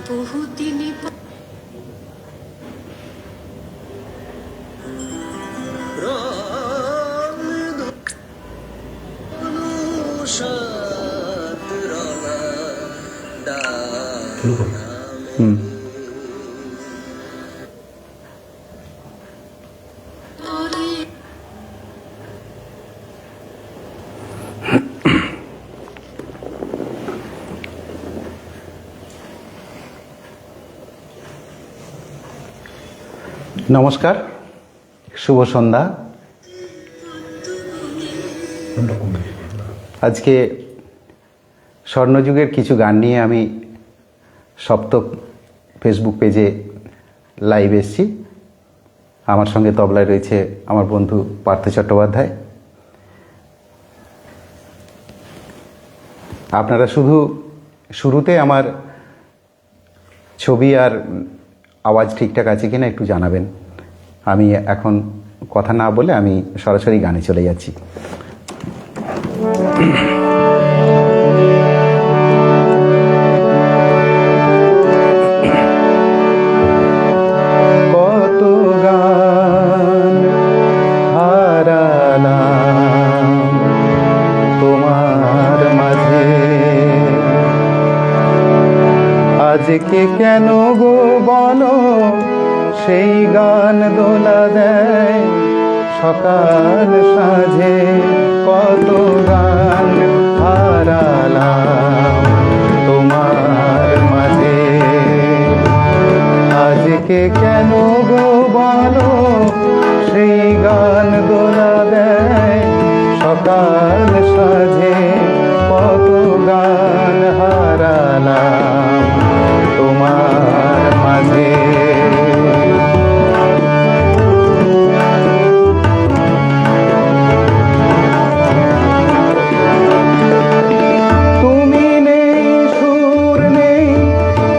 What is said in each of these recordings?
বহুদিনই নমস্কার, শুভ সন্ধ্যা। আজকে স্বর্ণযুগের কিছু গান নিয়ে আমি সপ্তক ফেসবুক পেজে লাইভ এসেছি। আমার সঙ্গে তবলায় রয়েছে আমার বন্ধু পার্থ চট্টোপাধ্যায়। আপনারা শুধু শুরুতে আমার ছবি আর আওয়াজ ঠিকঠাক আছে কিনা একটু জানাবেন। আমি এখন কথা না বলে আমি সরাসরি গানে চলে যাচ্ছি। কত গান হারালাম তোমার মাঝে, আজকে কেন গো বলো সেই গান দোলা দেয় সকাল সাঁঝে। কত গান হারালাম তোমার মাঝে, আজকে কেন গো বলো সেই গান দোলা দেয় সকাল সাঁঝে। কত গান হারালাম তোমার মাঝে। তুমি নেই, সুর নেই,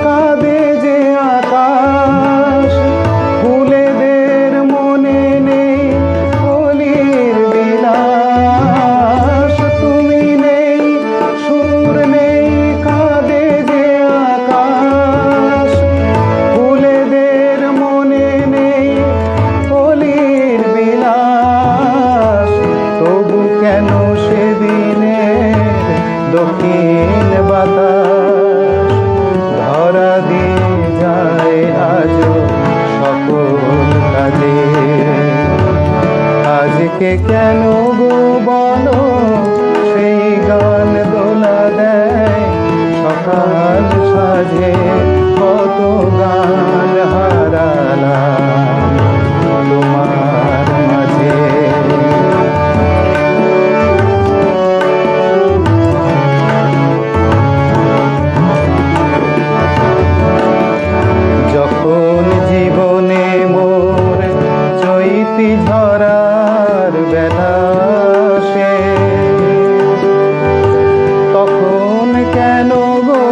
কাঁদে যে আকাশ, ফুলেদের মনে নেই কলির বিলাস। তুমি নেই, সুর নেই, কাঁদে যে আকাশ, ফুলেদের মনে নেই কলির বিলাস। তবু কেন সেদিনের দক্ষিণ বাতাস ধরা দিয়ে যায় আজ সকল কাজে। আজকে কেন গো বলো সেই গান দোলা দেয় সকাল সাঁঝে। কত গান হারালাম তোমার মাঝে। যখন জীবনে মোর চৈতি ঝরার বেলা আসে, তখন কেন গো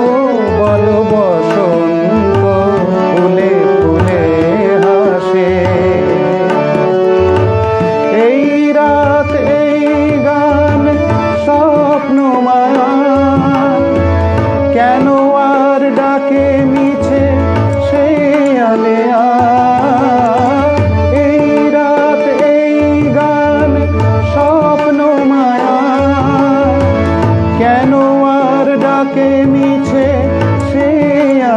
বলো বসন্ত ফুলে ফুলে হাসে। এই রাত এই গান স্বপ্ন মায়া, কেন আর ডাকে মিছে সে আলেয়া। এই রাত এই গান স্বপ্ন মায়া, কেন আর ডাকে মিছে সে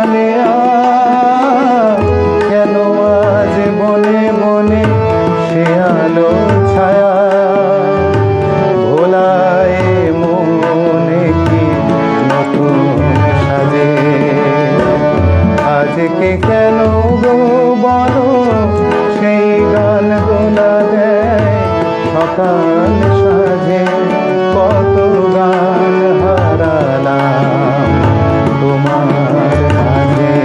আলেয়া। কেন আজ বনে বনে সে আলো ছায়া, ভোলায় মনে কি নতুন সাজে। আজকে কেন গো বলো সেই গান দোলা দেয় সকাল সাঁঝে। কত গান হারালাম তোমার মাঝে।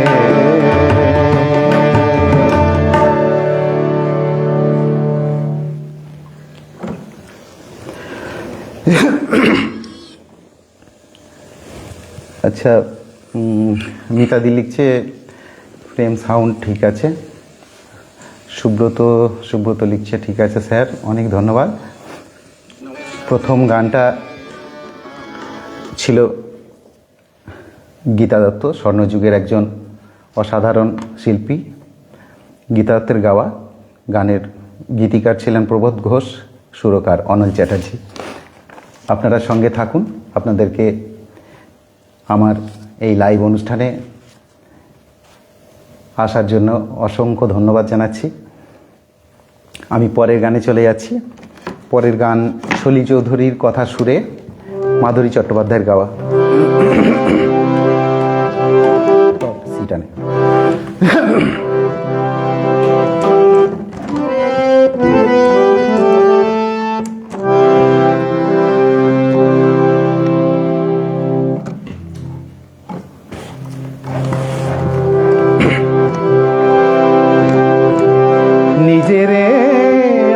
আচ্ছা, মিতাদি লিখছে ফ্রেম সাউন্ড ঠিক আছে। সুব্রত লিখছে ঠিক আছে স্যার, অনেক ধন্যবাদ। প্রথম গানটা ছিল গীতা দত্ত, স্বর্ণযুগের একজন অসাধারণ শিল্পী। গীতা দত্তের গাওয়া গানের গীতিকার ছিলেন প্রবোধ ঘোষ, সুরকার অনল চ্যাটার্জি। আপনারা সঙ্গে থাকুন। আপনাদেরকে আমার এই লাইভ অনুষ্ঠানে আসার জন্য অসংখ্য ধন্যবাদ জানাচ্ছি। আমি পরের গানে চলে যাচ্ছি। পরের গান সলি চৌধুরীর কথা সুরে মাধুরী চট্টোপাধ্যায়ের গাওয়া। সিটানে নিজেরে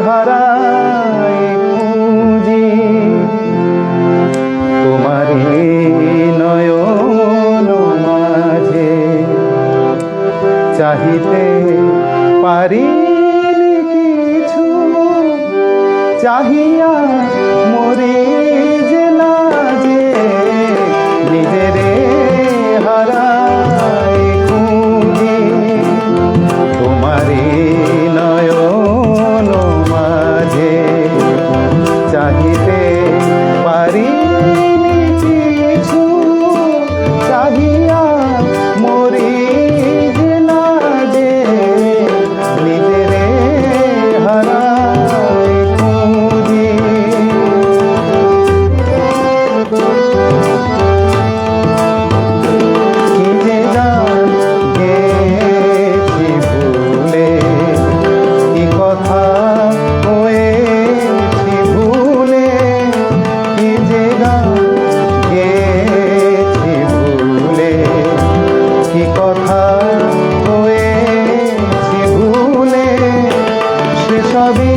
হারাই খুঁজি তোমারে নয়ন মাঝে, চাহিতে পারি কিছু, চাহিয়া মরে যে লাজে। নিজেরে হারাই খুঁজি তোমারে নয়ন মাঝে, চাহিতে পারি কিছু, চাহিয়া মরি যে লাজে। নিজেরে হারাই খুঁজি। কি যে গান গেয়েছি ভুলে, কি কথা হয়েছি ভুলে, কি যে গান গেয়েছি ভুলে, কি কথা হয়েছি ভুলে। সেসবই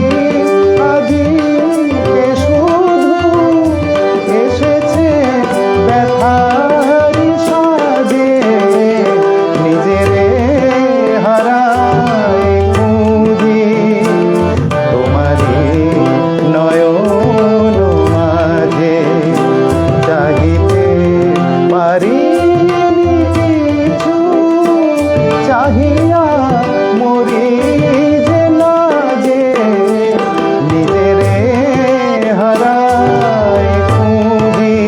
আজিকে শুধু এসেছে ব্যথার সাজে। নিজেরে হারাই খুঁজি তোমারি নয়ন মাঝে, চাহিতে পারি কিছু, চাহিয়া মরি যে লাজে। নিজেরে হারাই খুঁজি।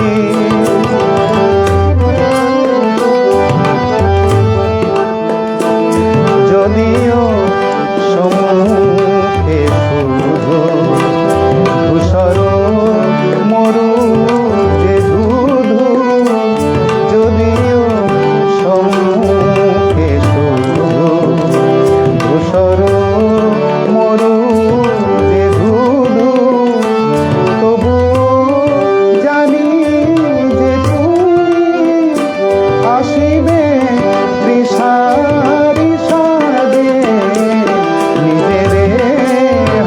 যদিও সম্মুখে শুধু ধূসর মরু যে ধুধু, যদিও সম্মুখে শুধু ধূসর মরু যে ধুধু, তবু জানি যে তুমি আসিবে তৃষারি সাজে। নিজেরে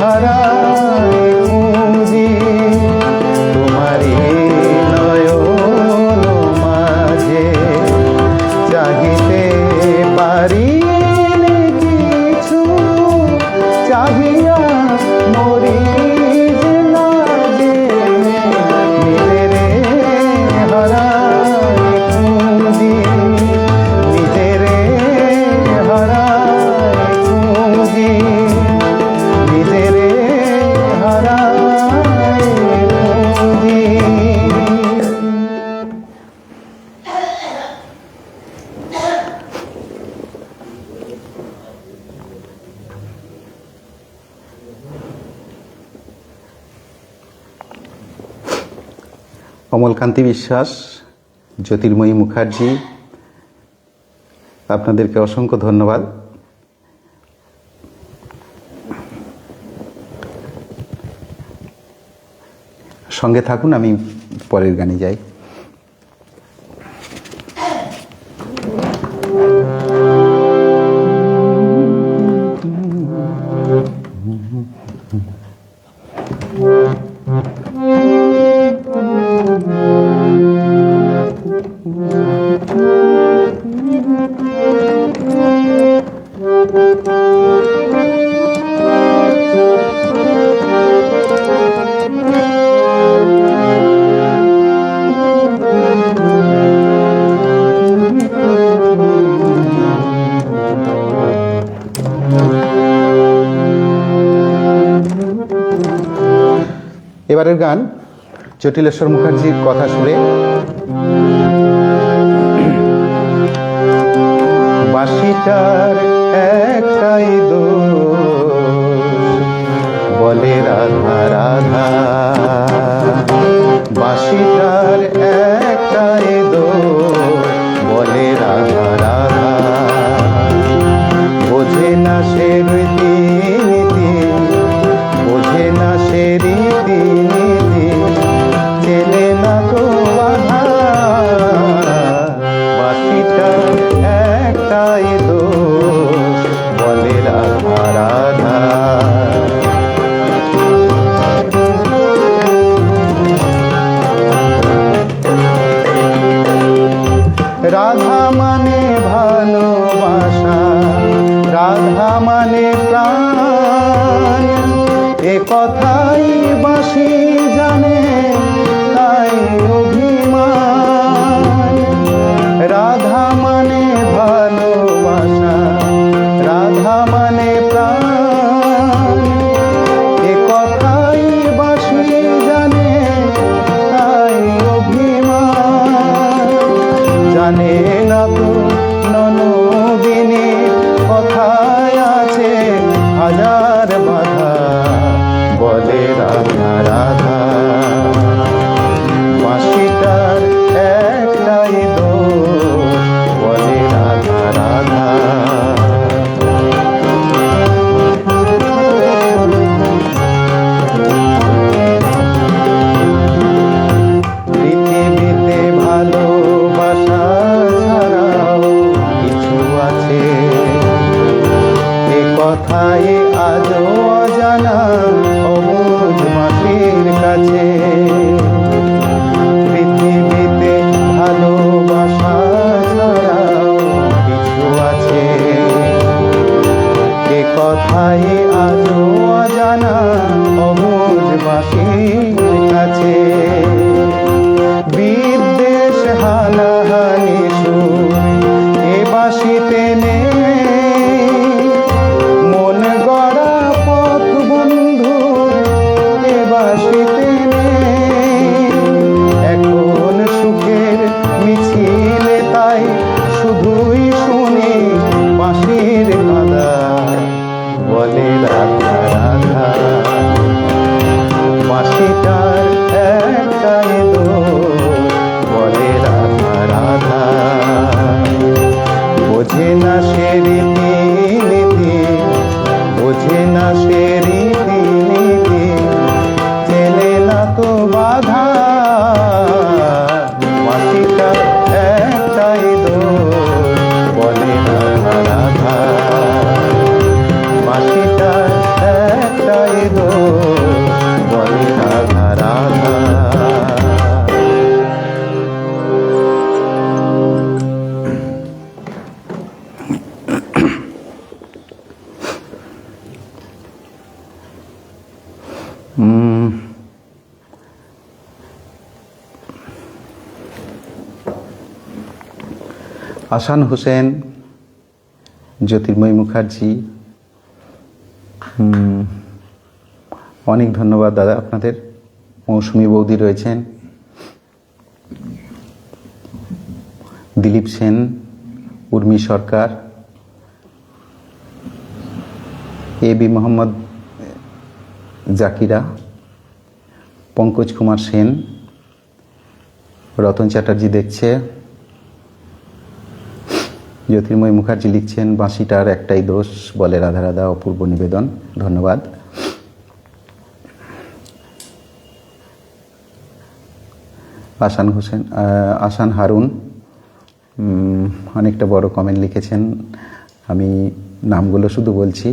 হারাই খুঁজি তোমারি নয়ন মাঝে, চাহিতে পারি কিছু, চাহিয়া মরি যে লাজে। নিজেরে হারাই খুঁজি, নিজেরে হারাই খুঁজি, নিজেরে হারাই খুঁজি। অমলকান্তি বিশ্বাস, জ্যোতির্ময়ী মুখার্জি, আপনাদেরকে অসংখ্য ধন্যবাদ। সঙ্গে থাকুন, আমি পরের গানে যাই। এবারের গান জটিলেশ্বর মুখার্জির কথা সুরে বাঁশিটার একটাই দোষ বলে রাধা রাধা, বাঁশিটার একটাই দোষ বলে রাধা রাধা, বোঝে না সে রীতিনীতি, বোঝে না সে রীতিনীতি, চেনে না তো বাধা, বাঁশিটার একটাই দোষ বলে রাধা রাধা। রাধা মানে ভালোবাসা, রাধা মানে প্রাণ, এ কথাই বাঁশি জানে তাই অভিমান। রাধা মানে ভালোবাসা, রাধা মানে প্রাণ, এ কথাই বাঁশি জানে তাই অভিমান। জানে না তো ননদিনী কথায় আছে হাজার বাধা বলে রাধা রাধা, বাঁশিটার একটাই দোষ বলে রাধা রাধা। পৃথিবীতে ভালোবাসা ছাড়াও কিছু আছে, এ কথাই আজও অজানা অবুঝ বাঁশির কাছে। পৃথিবীতে ভালোবাসা ছাড়াও কিছু আছে, এ কথাই আজও অজানা অবুঝ বাঁশির কাছে। বিদ্বেষ হানাহানি সুর এ বাঁশিতে নেই, মন গড়া পথ বন্ধুর এ বাঁশিতে নেই। এখন সুখের মিছিলে তাই শুধুই শুনি বাঁশির কাঁদা বলে রাধা রাধা, বাঁশিটার একটাই দোষ বলে রাধা রাধা। বোঝে না সে রীতিনীতি, বোঝে না সে রীতিনীতি, চেনে না তো বাধা, বাঁশিটার একটাই দোষ বলে রাধা রাধা, বাঁশিটার একটাই দোষ বলে রাধা রাধা। আসান হোসেন, জ্যোতির্ময় মুখার্জি, অনেক ধন্যবাদ দাদা আপনাদের। মৌসুমী বৌদি রয়েছেন, দিলীপ সেন, উর্মি সরকার, এ বি মোহাম্মদ জাকিরা, পঙ্কজ কুমার সেন, রতন চ্যাটার্জি দেখছে, জ্যোতির্ময় মুখার্জি লিখছেন বাঁশিটার একটাই দোষ বলে রাধা রাধা, অপূর্ব নিবেদন, ধন্যবাদ। আসান হোসেন, আসান হারুন অনেকটা বড় কমেন্ট লিখেছেন, আমি নামগুলো শুধু বলছি।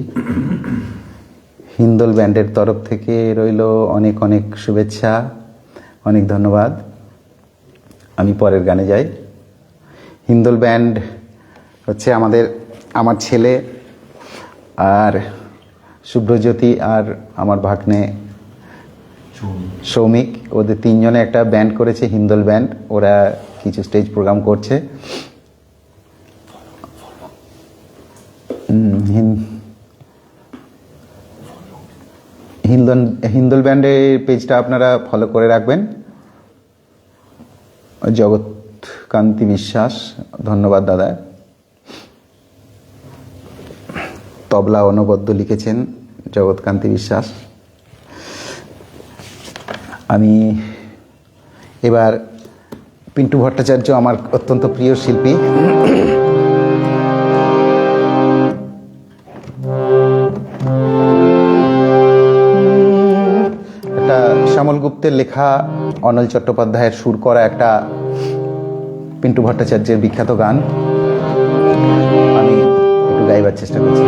হিন্দোল ব্যান্ডের তরফ থেকে রইল অনেক অনেক শুভেচ্ছা, অনেক ধন্যবাদ। আমি পরের গানে যাই। হিন্দোল ব্যান্ড হচ্ছে আমার ছেলে আর শুভ্রজ্যোতি আর আমার ভাগ্নে সৌমিক, ওদের তিনজনে একটা ব্যান্ড করেছে হিন্দোল ব্যান্ড। ওরা কিছু স্টেজ প্রোগ্রাম করছে। হিন্দল ব্যান্ডের পেজটা আপনারা ফলো করে রাখবেন। জগৎকান্তি বিশ্বাস, ধন্যবাদ দাদা। তবলা অনবদ্য লিখেছেন জগৎকান্তি বিশ্বাস। আমি এবার পিন্টু ভট্টাচার্য আমার অত্যন্ত প্রিয় শিল্পী, একটা শ্যামল গুপ্তের লেখা, অনল চট্টোপাধ্যায়ের সুর করা একটা পিন্টু ভট্টাচার্যের বিখ্যাত গান আমি একটু গাইবার চেষ্টা করছি।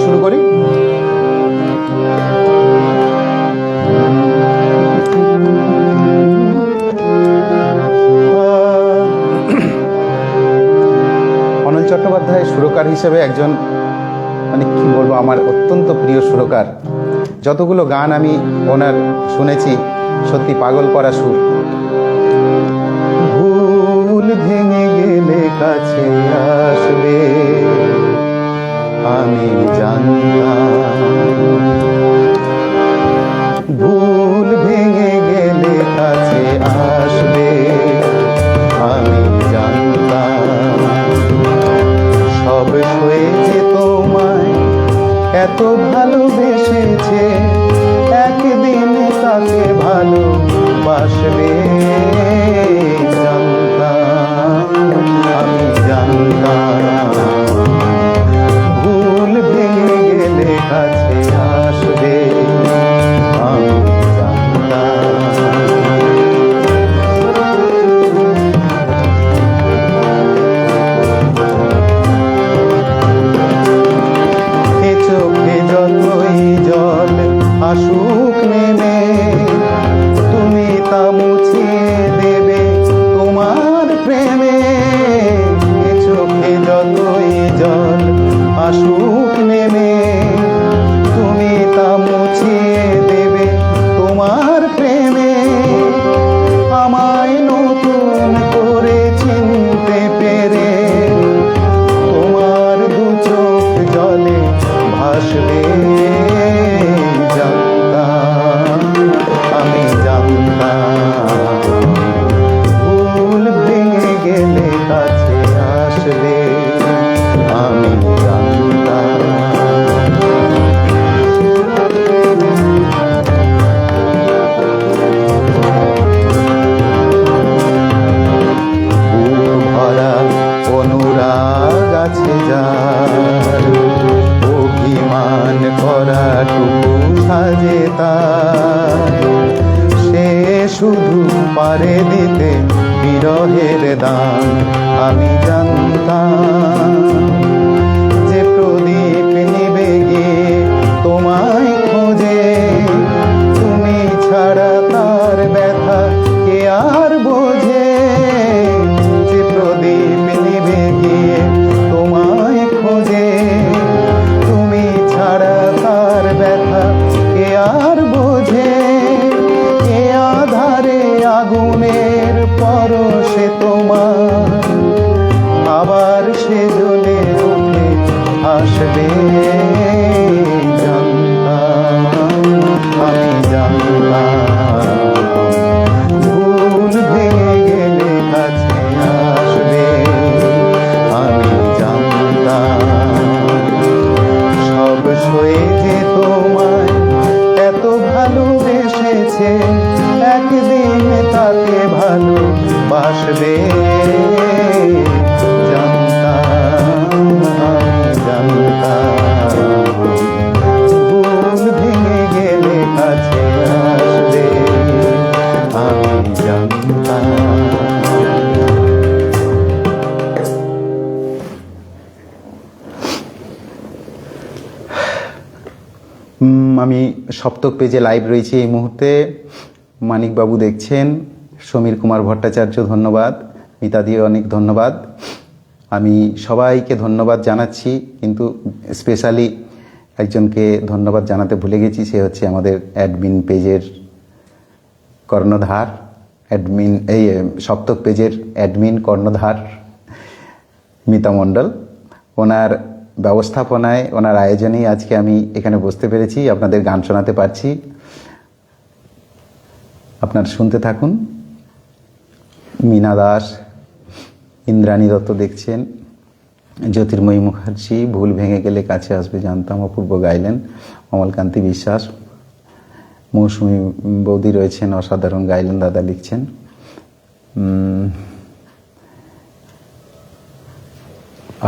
শুরু করি। অনল চট্টোপাধ্যায় সুরকার হিসেবে একজন, মানে কি বলবো, আমার অত্যন্ত প্রিয় সুরকার। যতগুলো গান আমি ওনার শুনেছি, সত্যি পাগল করা সুর। ভুল ভেঙে গেলে কাছে আসবে, আমি জানতাম। ভুল ভেঙে গেলে কাছে আসবে, আমি জানতাম। সব সয়েছে তোমায়, এত ভালোবেসেছে, একদিন তাকে ভালোবাসবে, জানতাম, আমি জানতাম। ভুল ভেঙে গেলে কাছে আসবে, আমি জানতাম। চোখে যতই জল আসুক নেমে, তুমি তা মুছিয়ে দেবে তোমার প্রেমে। চোখে যতই জল আসুক নেমে, তুমি তা মুছিয়ে দেবে তোমার প্রেমে। আমায় নতুন করে চিনতে পেরে তোমার দু চোখ জলে ভাসবে, জানতাম, আমি জানতাম। ভুল ভেঙে গেলে কাছে আসবে, আমি জানতাম। বুক ভরা অনুরাগ আছে যার, অভিমান করাটুকু সাজে তার। সে শুধু পারে দিতে বিরহের দান, আমি জানতাম। যে প্রদীপ নিবে গিয়ে তোমায় খোঁজে, তুমি ছাড়া তার ব্যথা কে আর বোঝে। যে প্রদীপ নিবে গিয়ে তোমায় খোঁজে, তুমি ছাড়া তার ব্যথা কে আর বোঝে। এ আধারে আগুনের পরশে তোমার, আবার সে জ্বলে উঠে আসবে, জানতাম, আমি জানতাম। ভুল ভেঙে গেলে কাছে আসবে, আমি জানতাম। সব সয়ে যে তোমায় এত ভালোবেসেছে, একদিন তাকে ভালোবাসবে, জানতাম, আমি জানতাম। ভুল ভেঙে গেলে কাছে আসবে, আমি জানতাম। আমি সপ্তক পেজে লাইভ রয়েছি এই মুহূর্তে। মানিকবাবু দেখছেন, সমীর কুমার ভট্টাচার্য ধন্যবাদ, মিতাদি অনেক ধন্যবাদ। আমি সবাইকে ধন্যবাদ জানাচ্ছি, কিন্তু স্পেশালি একজনকে ধন্যবাদ জানাতে ভুলে গেছি। সে হচ্ছে আমাদের অ্যাডমিন পেজের কর্ণধার অ্যাডমিন, এই সপ্তক পেজের অ্যাডমিন কর্ণধার মিতা মণ্ডল। ওনার ব্যবস্থাপনায়, ওনার আয়োজনেই আজকে আমি এখানে বসতে পেরেছি, আপনাদের গান শোনাতে পারছি। আপনারা শুনতে থাকুন। মীনা দাস, ইন্দ্রাণী দত্ত দেখছেন, জ্যোতির্ময়ী মুখার্জি ভুল ভেঙে গেলে কাছে আসবে জানতাম অপূর্ব গাইলেন, অমলকান্তি বিশ্বাস, মৌসুমী বৌদি রয়েছেন, অসাধারণ গাইলেন, দাদা লিখছেন।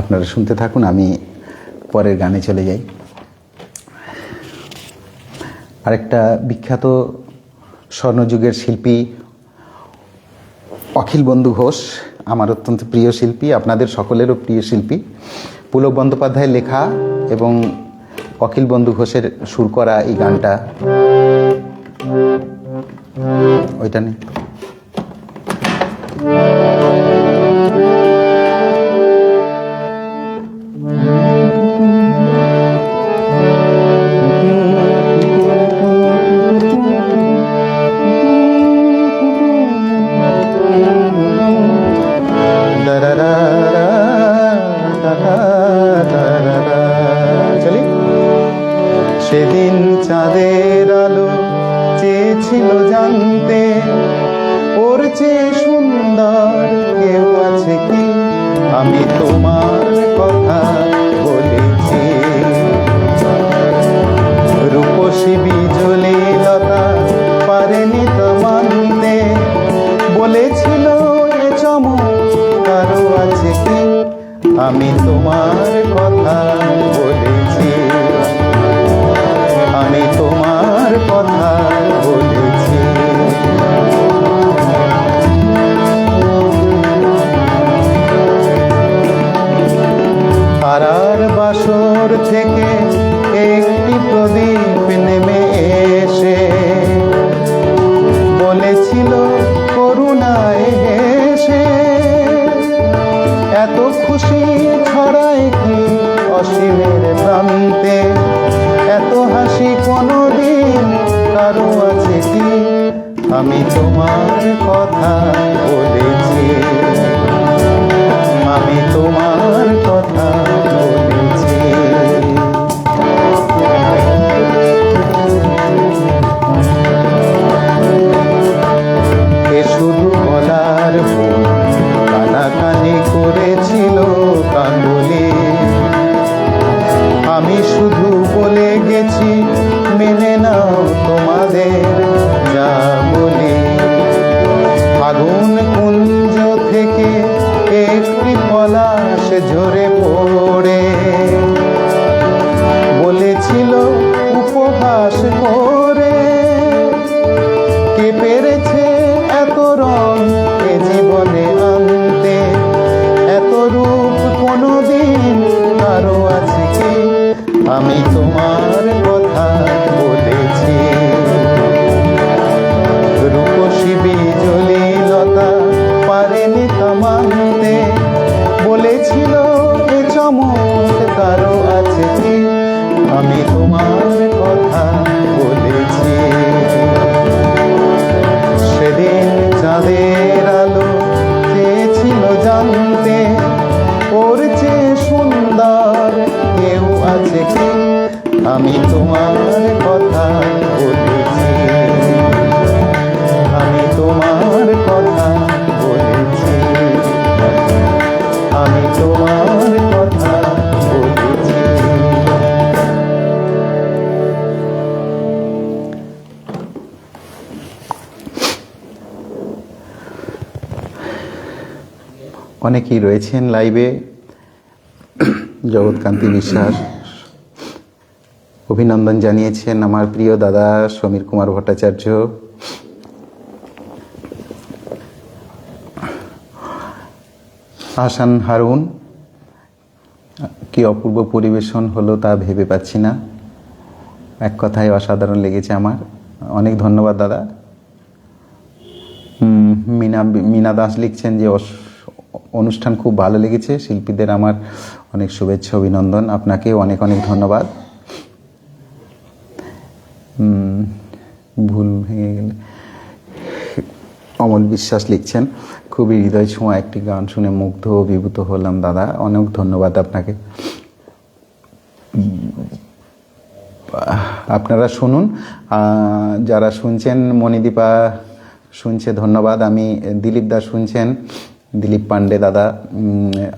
আপনারা শুনতে থাকুন, আমি পরের গানে চলে যাই। আরেকটা বিখ্যাত স্বর্ণযুগের শিল্পী অখিল বন্ধু ঘোষ, আমার অত্যন্ত প্রিয় শিল্পী, আপনাদের সকলেরও প্রিয় শিল্পী। পুলক বন্দ্যোপাধ্যায়ের লেখা এবং অখিল বন্ধু ঘোষের সুর করা এই গানটা, ওইটা নেই, সেদিন চাঁদের আলো চেয়েছিল জানতে, ওর চেয়ে সুন্দর কেউ আছে কি? আমি তোমার কথা বলেছি। রূপসী বিজলি লতা পারেনি তো মানতে, বলেছিল এ চমক কারো আছে কি? আমি তোমার কথা বলেছি, আমি তোমার কথা বলেছি। তারার বাসর থেকে একটি প্রদীপ নেমে এসে বলেছিল করুণায় হেসে, এত খুশি ছড়ায় কি অসীমের প্রান্তে, এত হাসি কোনোদিন কারো আছে কি? আমি তোমার কথা বলেছি, আমি তোমার কথা বলেছি। এ শুধু বলার ভুল, কানাকানি করেছিল কাঙ্গুলি, আমি শুধু বলে গেছি মেনে নাও তোমাদের যা বলি। আগুন কুঞ্জ থেকে একটি পলাশ ঝরে পড়ে বলেছিল উপহাস করে, কে পেরেছে এত রং এ জীবনে আনতে, এত রূপ কোনোদিন কারো আছে কি? আমি তোমার কথা বলেছি। রূপসী বিজলি লতা পারেনি তা মানতে, বলেছিল এ চমক কারো আছে কি? আমি তোমার কথা বলেছি। সেদিন চাঁদের আলো চেয়েছিল জানতে, ওর চেয়ে সুন্দর কেউ আছে কি? আমি তোমার কথা বলেছি, আমি তোমার কথা বলেছি, আমি তোমার কথা বলেছি। অনেকেই রয়েছেন লাইভে। জগৎকান্তি বিশ্বাস অভিনন্দন জানিয়েছেন, আমার প্রিয় দাদা সমীর কুমার ভট্টাচার্য, আহসান হারুন, কি অপূর্ব পরিবেশন হলো তা ভেবে পাচ্ছি না, এক কথায় অসাধারণ লেগেছে আমার, অনেক ধন্যবাদ দাদা। মীনা দাস লিখছেন যে অনুষ্ঠান খুব ভালো লেগেছে, শিল্পীদের আমার অনেক শুভেচ্ছা অভিনন্দন, আপনাকেও অনেক অনেক ধন্যবাদ। ভুল ভেঙে গেলে অমল বিশ্বাস লিখছেন, খুবই হৃদয় ছোঁয়া একটি গান শুনে মুগ্ধ ও অভিভূত হলাম দাদা, অনেক ধন্যবাদ আপনাকে। আপনারা শুনুন, যারা শুনছেন, মণিদীপা শুনছে, ধন্যবাদ। আমি দিলীপ দা শুনছেন, দিলীপ পান্ডে দাদা।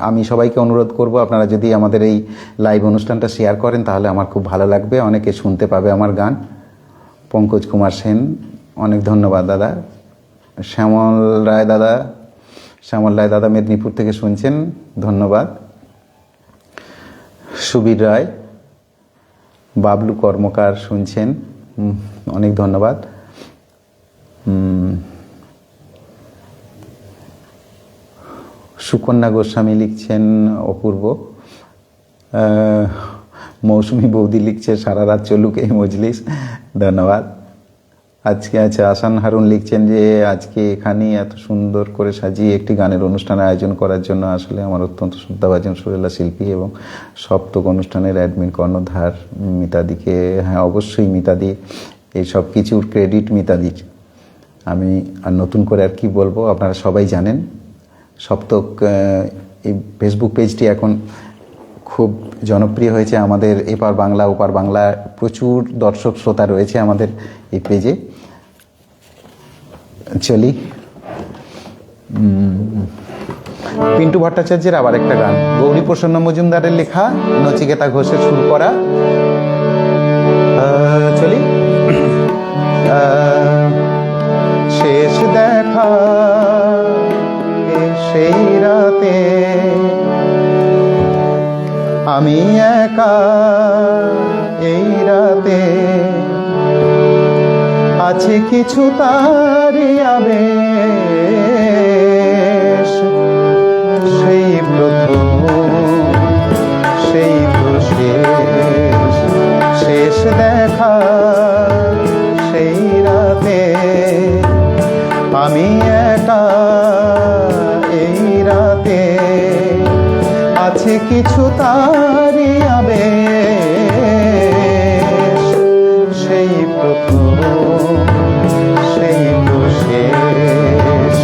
আমি সবাইকে অনুরোধ করব, আপনারা যদি আমাদের এই লাইভ অনুষ্ঠানটা শেয়ার করেন তাহলে আমার খুব ভালো লাগবে, অনেকে শুনতে পাবে আমার গান। পঙ্কজ কুমার সেন, অনেক ধন্যবাদ দাদা। শ্যামল রায় দাদা মেদিনীপুর থেকে শুনছেন, ধন্যবাদ। সুবীর রায়, বাবলু কর্মকার শুনছেন, অনেক ধন্যবাদ। সুকন্যা গোস্বামী লিখছেন অপূর্ব। মৌসুমী বৌদি লিখছে সারা রাত চলুক এই মজলিস, ধন্যবাদ। আজকে আছে আসান হারুন লিখছেন যে আজকে এখানেই এত সুন্দর করে সাজিয়ে একটি গানের অনুষ্ঠানের আয়োজন করার জন্য আসলে আমার অত্যন্ত শ্রদ্ধাভাজন সুরেলা শিল্পী এবং সপ্তক অনুষ্ঠানের অ্যাডমিন কর্ণধার মিতাদিকে, হ্যাঁ অবশ্যই মিতাদি, এই সব কিছুর ক্রেডিট মিতাদির। আমি আর নতুন করে আর কি বলবো, আপনারা সবাই জানেন সপ্তক এই ফেসবুক পেজটি এখন খুব জনপ্রিয় হয়েছে। আমাদের এপার বাংলা ওপার বাংলা প্রচুর দর্শক শ্রোতা রয়েছে আমাদের এই পেজে। চলি, পিন্টু ভট্টাচার্যের আবার একটা গান, গৌরী প্রসন্ন মজুমদারের লেখা, নচিকেতা ঘোষের সুর করা। চলি। শেষ দেখা সেই রাতে আমি একা, এই রাতে আছে কিছু তারি আবেশ, সেই প্রথম সেই তো শেষ দেখা সেই রাতে আমি একা, এই রাতে আছে কিছু তারি আবেশ, সেই প্রথম সেই তো শেষ।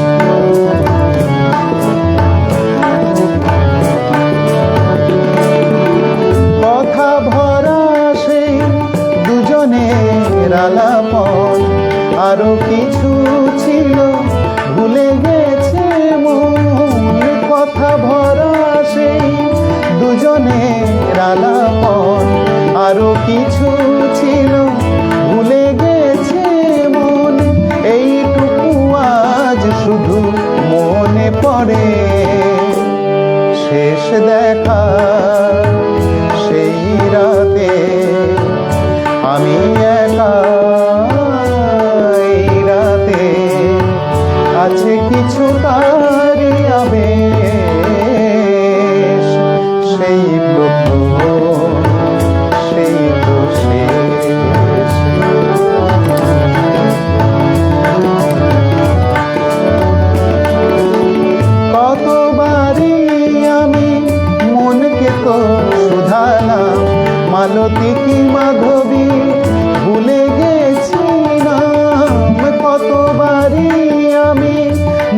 কথা ভরা সেই দুজনের আলাপন, আরো কিছু ছিল ভুলে গেছে মন। কথা ভরা সেই দুজনের আলাপন, আরো কিছু ছিল ভুলে গেছে মন। এইটুকু আজ শুধু মনে পড়ে, শেষ দেখা সেই রাতে আমি একা, এই রাতে আছে কিছু তারি আবেশ, সেই প্রথম সেই তো শেষ। কতবারই আমি মনকে তো শুধালাম, মালতী কি মাধবী ভুলে গেছি নাম। কতবারই আমি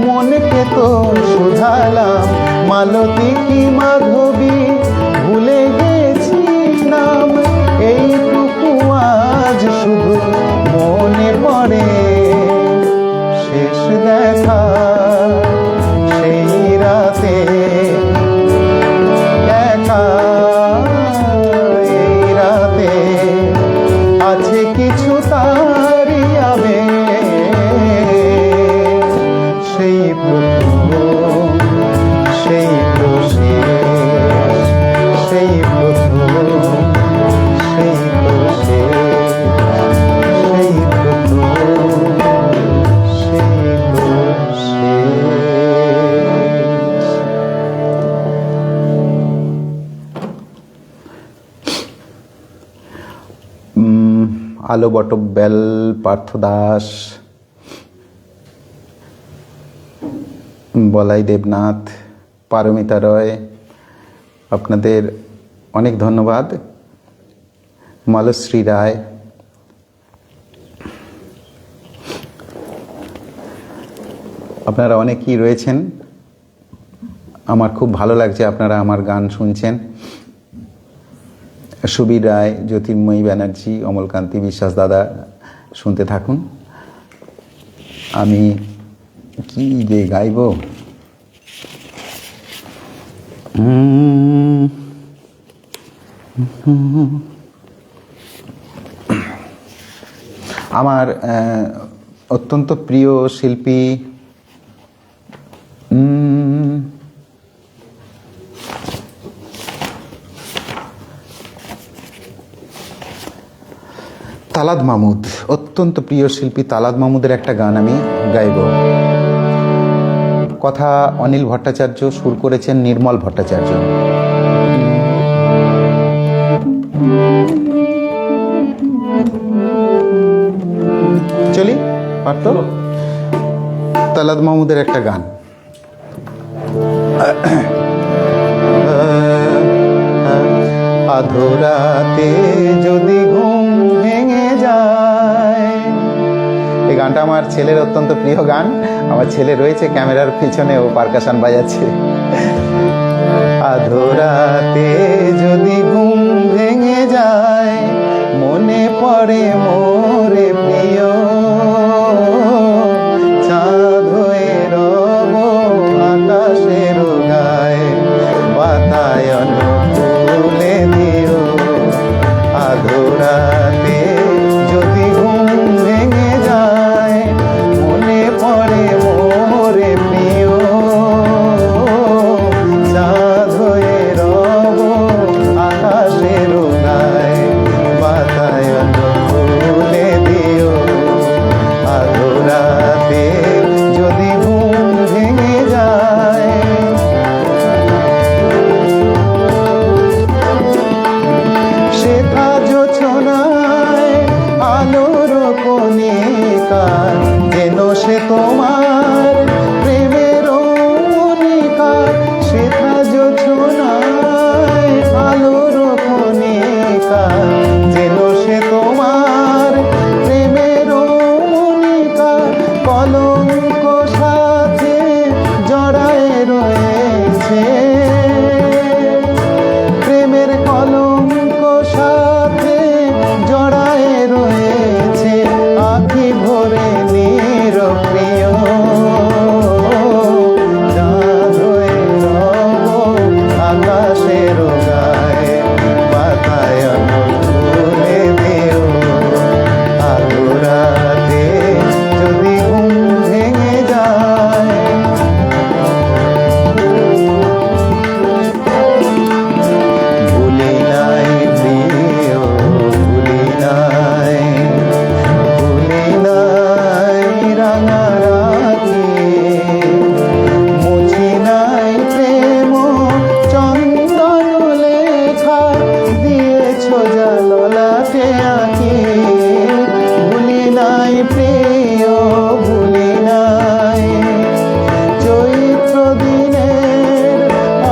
মনকে তো শুধালাম, মালতী কি মাধবী ভুলে গেছি নাম। এইটুকু আজ শুধু মনে পড়ে, শেষ দেখা সেই রাতে একা, এই রাতে আছে কিছু তারি আবেশ, সেই প্রথম সেই তো শেষ, সেই প্রথম সেই তো শেষ, সেই প্রথম সেই তো শেষ। আলো বটব্যাল, পার্থ দাস, বলাই দেবনাথ, পারমিতা রয়, আপনাদের অনেক ধন্যবাদ। মালশ্রী রায়, আপনারা অনেকেই রয়েছেন, আমার খুব ভালো লাগছে আপনারা আমার গান শুনছেন। সুবীর রায়, জ্যোতির্ময়ী ব্যানার্জি, অমলকান্তি বিশ্বাস দাদা, শুনতে থাকুন। আমি কি যে গাইব, আমার অত্যন্ত প্রিয় শিল্পী তালাদ মাহমুদ, অত্যন্ত প্রিয় শিল্পী তালাদ মাহমুদের একটা গান আমি গাইব। কথা অনিল ভট্টাচার্য, সুর করেছেন নির্মল ভট্টাচার্য। চলি পারত, তালাদ মাহমুদের একটা গান। আধরাতে যদি ঘুম ভেঙে যায়, এই গানটা আমার ছেলের অত্যন্ত প্রিয় গান। আমার ছেলে রয়েছে ক্যামেরার পিছনে, ও পারকাশন বাজাচ্ছে। আধরাতে যদি ঘুম ভেঙে যায়, মনে পড়ে মোরে প্রিয়, চাঁদ হয়ে রব আকাশের গায়ে, বাতায়ন তুলে দিও। আধরাতে যদি ঘুম ভেঙে যায়, মনে পড়ে মোরে প্রিয়, চাঁদ হয়ে রব আকাশের গায়ে, বাতায়ন তুলে দিও। আধরাতে যদি ঘুম ভেঙে যায়, শেখা জোছনায় আলোর কণিকা, যেন সে তোমার প্রেমের মনিকা। শেখা জোছনায় আলোর কণিকা, যেন সে তোমার প্রেমের মনিকা। কলঙ্ক সাথে জড়ায় রয়েছে, প্রেমের কলঙ্ক সাথে জড়ায় রয়েছে। আখি ভরে নিরপ্রিয়, চাঁদ হয়ে রব আকাশের গায়ে, বাতায়ন তুলে দিও। আধরাতে যদি ঘুম ভেঙে যায়, ভুলি নাই প্রিয়, ভুলি নাই, ভুলি নাই রাঙা রাখি, মুছি নাই প্রেম চন্দন লেখা, দিয়েছ যা ললাটে আঁকি। ভুলি নাই প্রিয়, ভুলি নাই, চৈত্র দিনের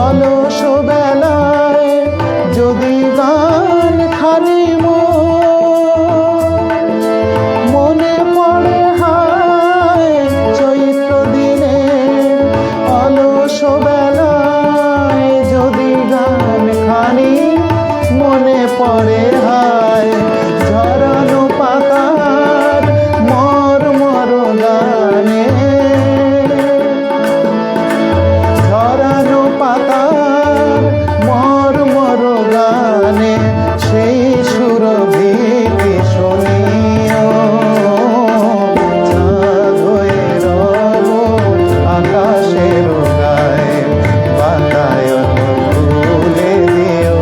অলস বেলায় যদি গান খানি মনে পড়ে হায়। চৈত্র দিনের অলস বেলায় যদি গান খানি মনে পড়ে হায়। ঝরানো পাতার মর মর গানে, ঝরানো পাতার মর মর গানে, সেই সুরভিকে শুনিও। চাঁদ হয়ে রব আকাশের গায়ে, বাতায়ন তুলে দিও।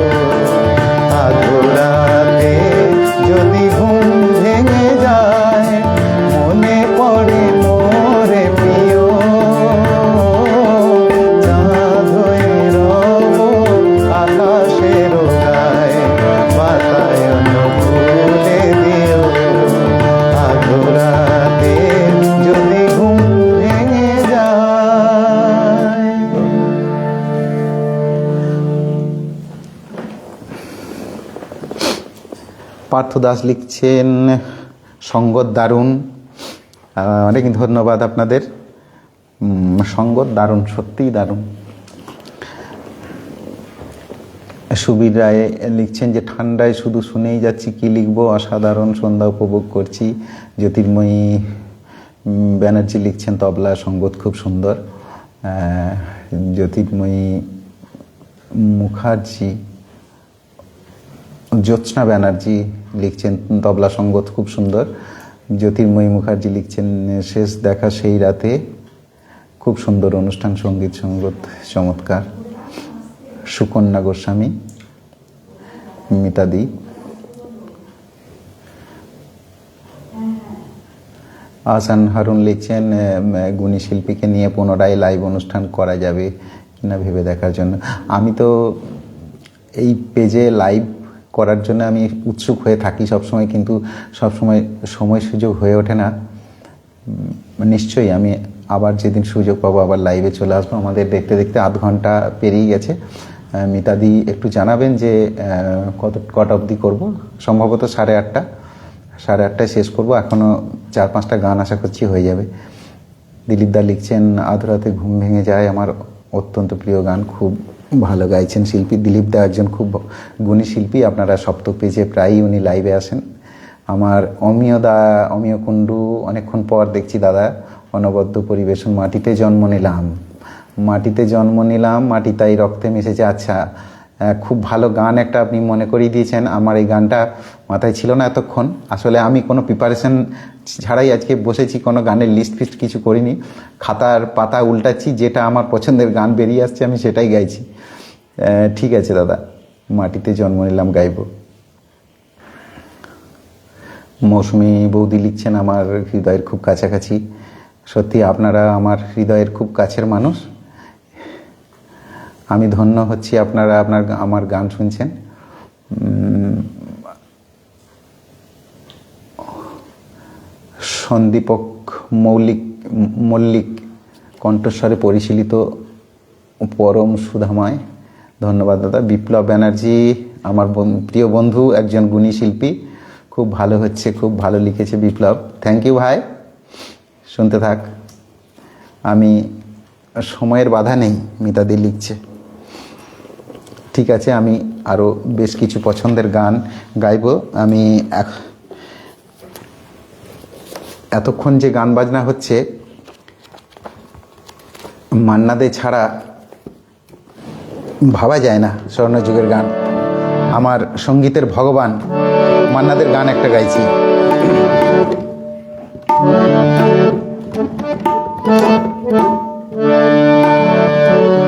আধরাতে যদি ঘুম ভেঙে যায়, মনে পড়ে মোরে প্রিয়, চাঁদ হয়ে রব আকাশের গায়ে, বাতায়ন তুলে দিও। আধরাতে যদি ঘুম ভেঙে যায়। পার্থ দাস লিখছেন, সঙ্গত দারুণ। অনেক ধন্যবাদ আপনাদের। সঙ্গত দারুণ, সত্যিই দারুণ। সুবীর রায় লিখছেন যে ঠান্ডায় শুধু শুনেই যাচ্ছি, কি লিখবো, অসাধারণ, সন্ধ্যা উপভোগ করছি। জ্যোতির্ময়ী ব্যানার্জি লিখছেন তবলা সঙ্গত খুব সুন্দর। জ্যোতির্ময়ী মুখার্জি, জ্যোৎস্না ব্যানার্জি লিখছেন তবলা সঙ্গত খুব সুন্দর। জ্যোতির্ময়ী মুখার্জি লিখছেন শেষ দেখা সেই রাতে, খুব সুন্দর অনুষ্ঠান, সঙ্গীত সঙ্গত চমৎকার। সুকন্যা গোস্বামী, মিতাদি। আহসান হারুন লিখছেন গুণী শিল্পীকে নিয়ে পুনরায় লাইভ অনুষ্ঠান করা যাবে কিনা ভেবে দেখার জন্য। আমি তো এই পেজে লাইভ করার জন্য আমি উৎসুক হয়ে থাকি সবসময়, কিন্তু সবসময় সময় সুযোগ হয়ে ওঠে না। নিশ্চয়ই আমি আবার যেদিন সুযোগ পাবো আবার লাইভে চলে আসবো। আমাদের দেখতে দেখতে আধ ঘন্টা পেরিয়ে গেছে। মিতাদি একটু জানাবেন যে কটা অবধি করবো? সম্ভবত 8:30, 8:30টায় শেষ করব। এখনও 4-5টা গান আশা করছি হয়ে যাবে। দিলীপ দা লিখছেন আধরাতে ঘুম ভেঙে যায় আমার অত্যন্ত প্রিয় গান, খুব ভালো গাইছেন শিল্পী। দিলীপ দা একজন খুব গুণী শিল্পী, আপনারা সপ্তক পেজে প্রায়ই উনি লাইভে আসেন। আমার অমিয় কুণ্ডু অনেকক্ষণ পর দেখছি দাদা, অনবদ্য পরিবেশন, মাটিতে জন্ম নিলাম, মাটিতে জন্ম নিলাম, মাটি তাই রক্তে মিশেছে। আচ্ছা, খুব ভালো গান একটা আপনি মনে করিয়ে দিয়েছেন। আমার এই গানটা মাথায় ছিল না এতক্ষণ। আসলে আমি কোনো প্রিপারেশন ছাড়াই আজকে বসেছি, কোনো গানের লিস্ট ফিস্ট কিছু করিনি। খাতার পাতা উল্টাচ্ছি, যেটা আমার পছন্দের গান বেরিয়ে আসছে আমি সেটাই গাইছি। ঠিক আছে দাদা, মাটিতে জন্ম নিলাম গাইব। মৌসুমী বৌদি লিখছেন আমার হৃদয়ের খুব কাছাকাছি। সত্যি আপনারা আমার হৃদয়ের খুব কাছের মানুষ। আমি ধন্য হচ্ছি আপনারা আমার গান শুনছেন। সন্দীপক মল্লিক কণ্ঠস্বরে পরিশীলিত পরম সুধাময়, ধন্যবাদ দাদা। বিপ্লব ব্যানার্জি আমার প্রিয় বন্ধু, একজন গুণী শিল্পী, খুব ভালো হচ্ছে, খুব ভালো লিখেছে বিপ্লব। থ্যাংক ইউ ভাই, শুনতে থাক। আমি সময়ের বাধা নেই, মিতাদি লিখছে। ঠিক আছে, আমি আরও বেশ কিছু পছন্দের গান গাইব। আমি এতক্ষণ যে গান বাজনা হচ্ছে, মান্না দে ছাড়া ভাবা যায় না। স্বর্ণযুগের গান, আমার সঙ্গীতের ভগবান মান্না দের গান একটা গাইছি।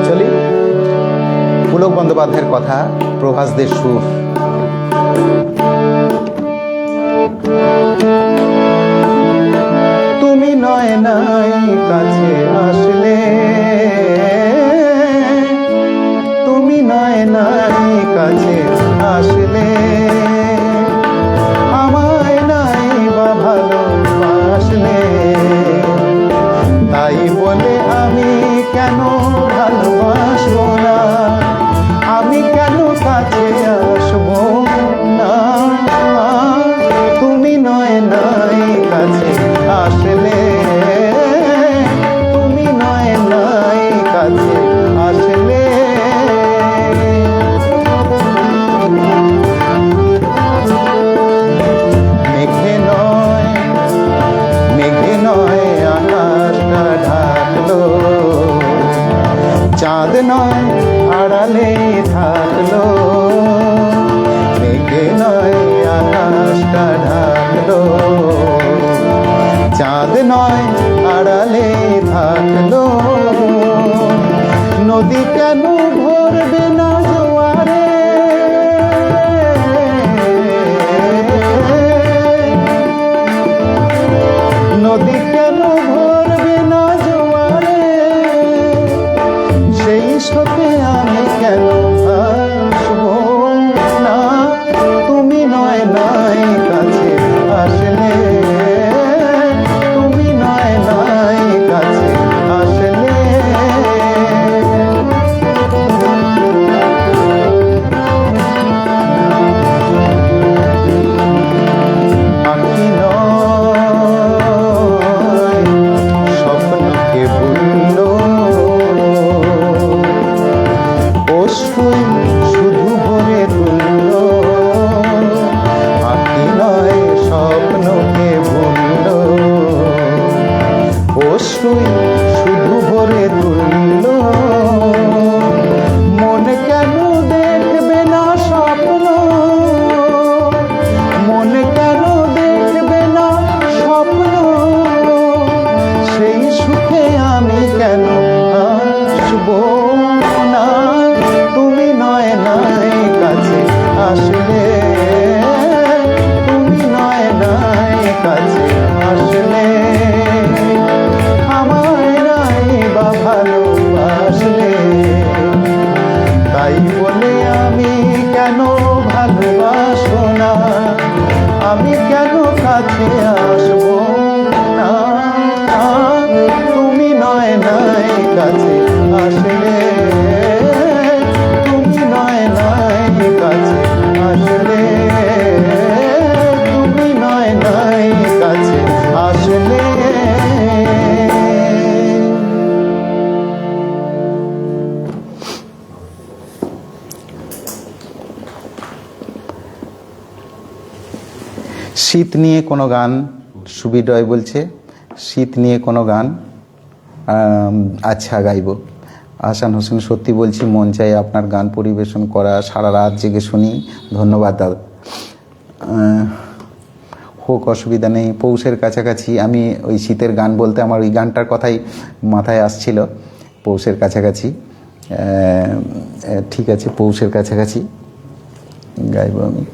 চলি, পুলক বন্দ্যোপাধ্যায়ের কথা, প্রভাস দের সুর। তুমি নয় নাই কাছে আসলে, তুমি নয় নাই কাছে আসলে, আমায় নাই বা ভালোবাসলে, তাই বলে আমি কেন ভালোবাসবো না, আমি কেন কাছে আসবো না। তুমি নয় নাই কাছে আসলে, তুমি নয় নাই কাছে আসলে। মেঘে নয় আকাশটা ঢাকলো, চাঁদ নয় আড়ালে থাকলো, মেঘে নয় আকাশটা ঢাকলো, চাঁদ নয় আড়ালে থাকলো, নদী কেন ভরবে না জোয়ারে, নদী কেন ভরবে না জোয়ারে, সেই স্রোতে আমি কেন ভাসবো না। তুমি নয় নাই কাছে আসলে, তুমি নয় নাই কাছে আসলে। শুধু ভরে তুলল। মন কেন দেখবে না স্বপ্ন, মন কেন দেখবে না স্বপ্ন, সেই সুখে আমি কেন আসবো না। তুমি নয় নাই কাছে আসলে, তুমি নয় নাই কাছে আসলে, আমায় নাই বা ভালোবাসলে। তাই বলে আমি কেন ভালোবাসবো না, আমি কেন কাছে আসবো না। তুমি নয় নাই কাছে আসলে, তুমি নয় নাই কাছে আসলে, তুমি নয় নাই কাছে আসলে। শীত নিয়ে কোনো গান, সুবিডয় বলছে শীত নিয়ে কোনো গান আচ্ছা গাইব। আহসান হোসেন, সত্যি বলছি মন চাই আপনার গান পরিবেশন করা, সারা রাত জেগে শুনি। ধন্যবাদ দাদা। হোক, অসুবিধা নেই। পৌষের কাছাকাছি, আমি ওই শীতের গান বলতে আমার ওই গানটার কথাই মাথায় আসছিল, পৌষের কাছাকাছি। ঠিক আছে, পৌষের কাছাকাছি গাইব আমি।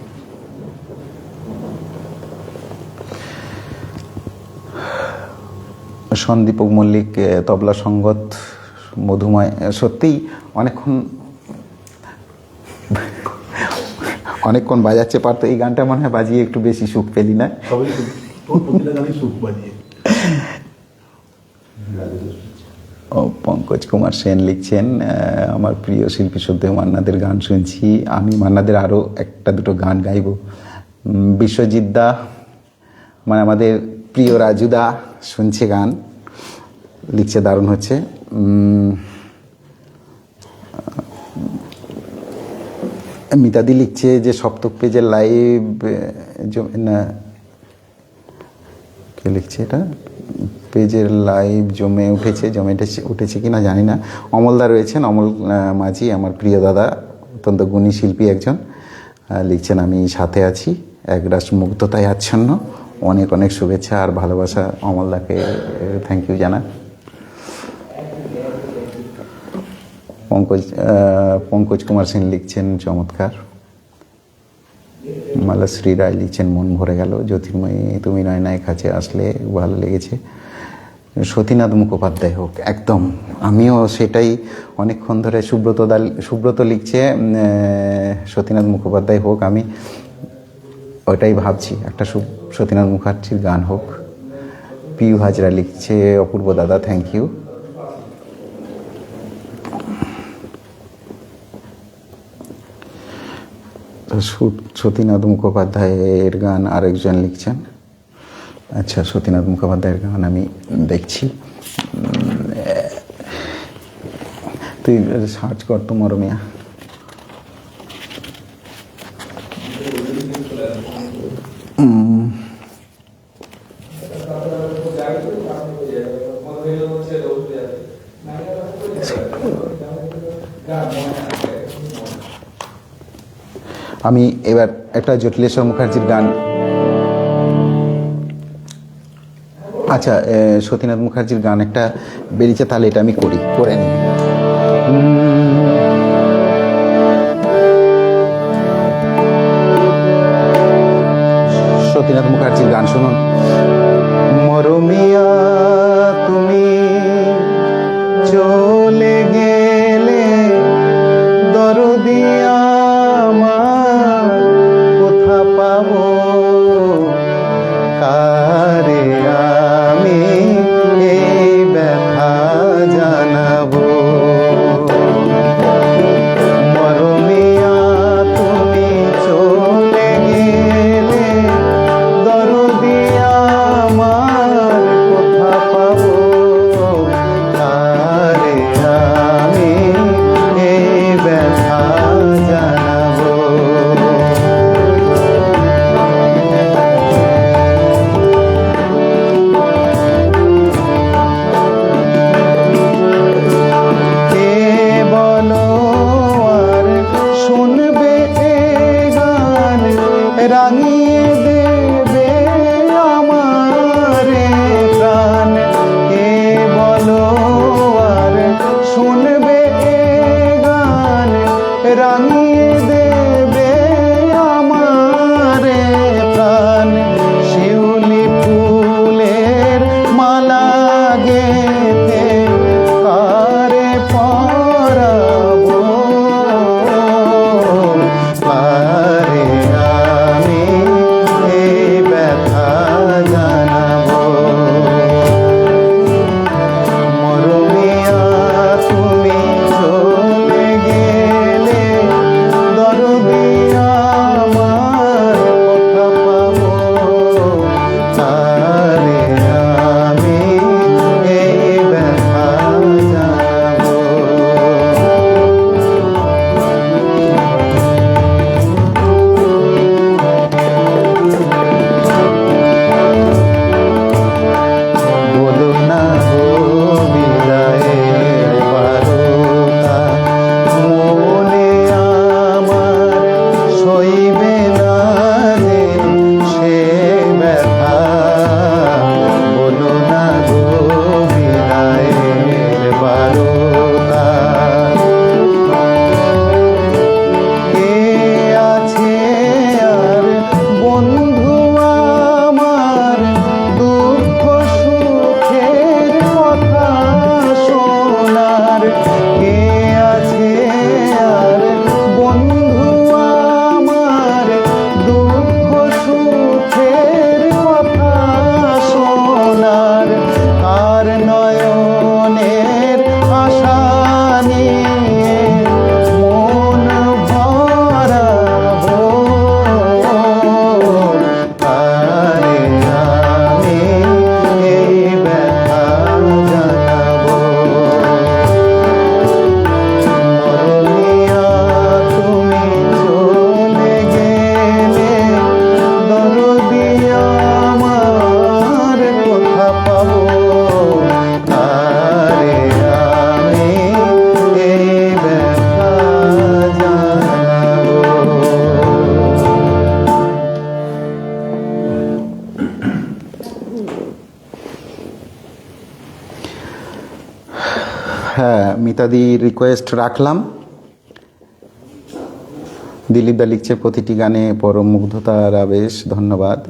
সন্দীপ মল্লিক তবলা সঙ্গত, মধুময়। সত্যিই অনেকক্ষণ বাজাচ্ছে, পারতো এই গানটা মনে হয় বাজিয়ে একটু বেশি সুখ পেলি না? ও পঙ্কজ কুমার সেন লিখছেন, আমার প্রিয় শিল্পী শ্রদ্ধেয় মান্নাদের গান শুনছি, আমি মান্নাদের আরও একটা দুটো গান গাইব। বিশ্বজিৎ দা, মানে আমাদের প্রিয় রাজুদা শুনছে গান, লিখছে, দারুণ হচ্ছে। মিতাদি লিখছে যে সপ্তক পেজের লাইভ না, কে লিখছে এটা, পেজের লাইভ জমে উঠেছে কিনা জানি না। অমলদা রয়েছেন, অমল মাঝি, আমার প্রিয় দাদা, অত্যন্ত গুণী শিল্পী একজন, লিখছেন আমি সাথে আছি, একরাশ মুগ্ধতায় আচ্ছন্ন। অনেক অনেক শুভেচ্ছা আর ভালোবাসা অমলদাকে, থ্যাংক ইউ জানা। পঙ্কজ কুমার সেন লিখছেন চমৎকার। মালাশ্রী রায় লিখছেন মন ভরে গেল। জ্যোতির্ময়ী, তুমি নয় নাই কাছে আসলে ভালো লেগেছে। সতীনাথ মুখোপাধ্যায় হোক, একদম আমিও সেটাই অনেকক্ষণ ধরে। সুব্রত লিখছে সতীনাথ মুখোপাধ্যায় হোক, আমি ওইটাই ভাবছি, একটা সতীনাথ মুখার্জির গান হোক। পিউ হাজরা লিখছে অপূর্ব দাদা, থ্যাংক ইউ। সতীনাথ মুখোপাধ্যায়ের গান আরেকজন লিখছেন। আচ্ছা, সতীনাথ মুখোপাধ্যায়ের গান আমি দেখছি, তুই সার্চ কর তো মরমিয়া। আমি এবার একটা জটিলেশ্বর মুখার্জির গান, আচ্ছা সতীনাথ মুখার্জির গান একটা বেরিয়েছে, তাহলে এটা আমি করে নিই। সতীনাথ মুখার্জির গান শুনুন। মরমিয়া তুমি চলে গেলে, দরদিয়া আমার কোথা পাবো, কারে আমি এই ব্যথা জানাবো। মরমিয়া তুমি চলে গেলে, দরদিয়া আমার কোথা পাবো, কারে আমি এই ব্যথা জানাবো। রাঙিয়ে দেবে আমারে প্রাণ, শিউলি ফুলের মালা গেঁথে কারে পরাবো, কারে আমি এই ব্যথা জানাবো। মরমিয়া তুমি চলে গেলে, দরদি আমার কথা পাবো, কারে আমি এই ব্যথা জানাবো। বলো না গো বিদায়ের বারতা, মনে আমার সইবে না রে সে ব্যথা। বলো না গো বিদায়ের বারতা, কে আছে আর বন্ধু আমার দুঃখ সুখের কথা শোনার, কে আছে আর বন্ধু আমার দুঃখ সুখের কথা শোনার, কার নয়নের আশা নিয়ে মন ভরাবো, কারে আমি এই ব্যথা জানাবো। মরমিয়া তুমি চলে গেলে, দরদি আমার কথা পাবো, কারে আমি এই ব্যথা জানাবো। হ্যাঁ, মিতাদির রিকোয়েস্ট রাখলাম। দিলীপ দা লিখছে প্রতিটি গানে পরম মুগ্ধতার আবেশ, ধন্যবাদ।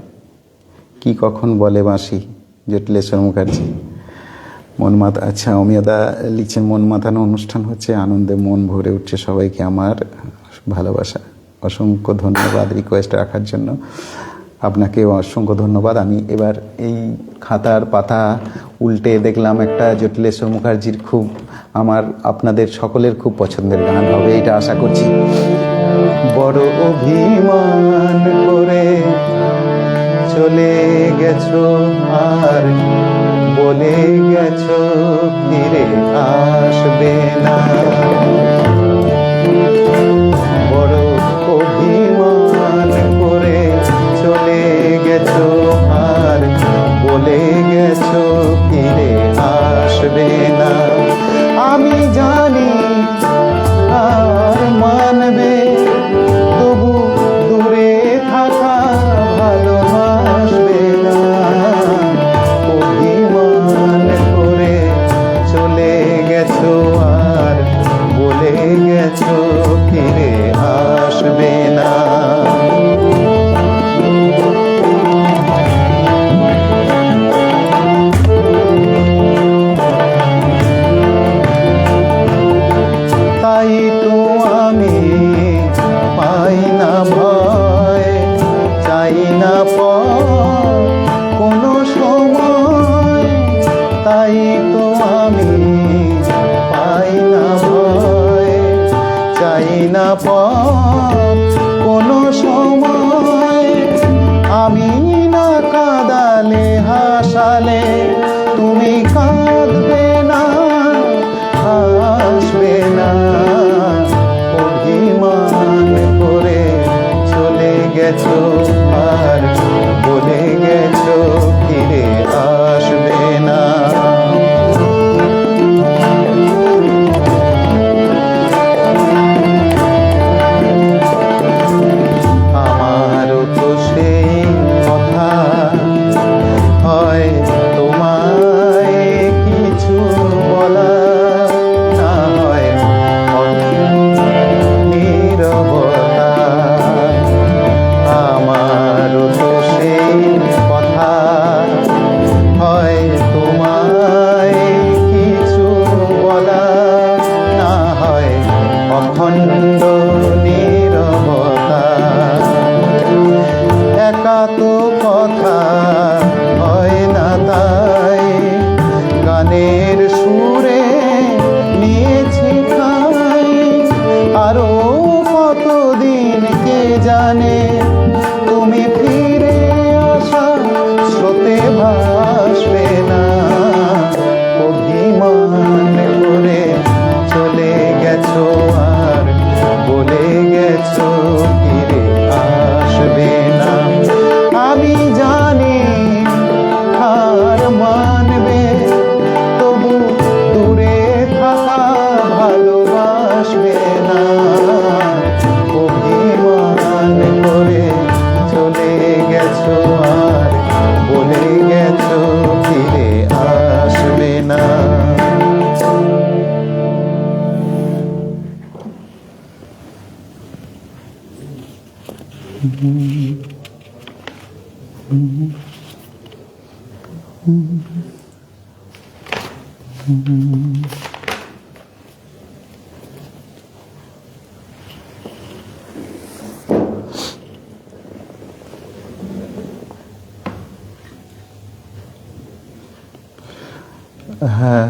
কি কখন বলে বাঁশি, জটিলেশ্বর মুখার্জি। মন মাথা, আচ্ছা অমিয়াদা লিখছেন মন মাথানো অনুষ্ঠান হচ্ছে, আনন্দে মন ভরে উঠছে, সবাইকে আমার ভালোবাসা। অসংখ্য ধন্যবাদ রিকোয়েস্ট রাখার জন্য, আপনাকে অসংখ্য ধন্যবাদ। আমি এবার এই খাতার পাতা উল্টে দেখলাম একটা জটিলেশ্বর মুখার্জির খুব আমার আপনাদের সকলের খুব পছন্দের গান হবে, এটা আশা করছি। বড় অভিমান করে চলে গেছো আর বলে গেছো ফিরে আসবে না, বড় অভিমান করে চলে গেছো আর বলে গেছো ফিরে আসবে না। আমি জানি আর মানবে, তবু দূরে থাকা ভালোবাসবে না। অভিমান করে চলে গেছো আর বলে গেছো ফিরে আসবে না। তাই তো আমি পাই না ভয়, চাই না পথ কোনো সময়। তাই তো আমি পাই না ভয়, চাই না পথ কোনো সময়। আমি না কাঁদালে হাসালে তুমি কাঁদবে না, হাসবে না। অভিমান করে চলে গেছো আর বলে গেছো ফিরে আসবে না। হ্যাঁ,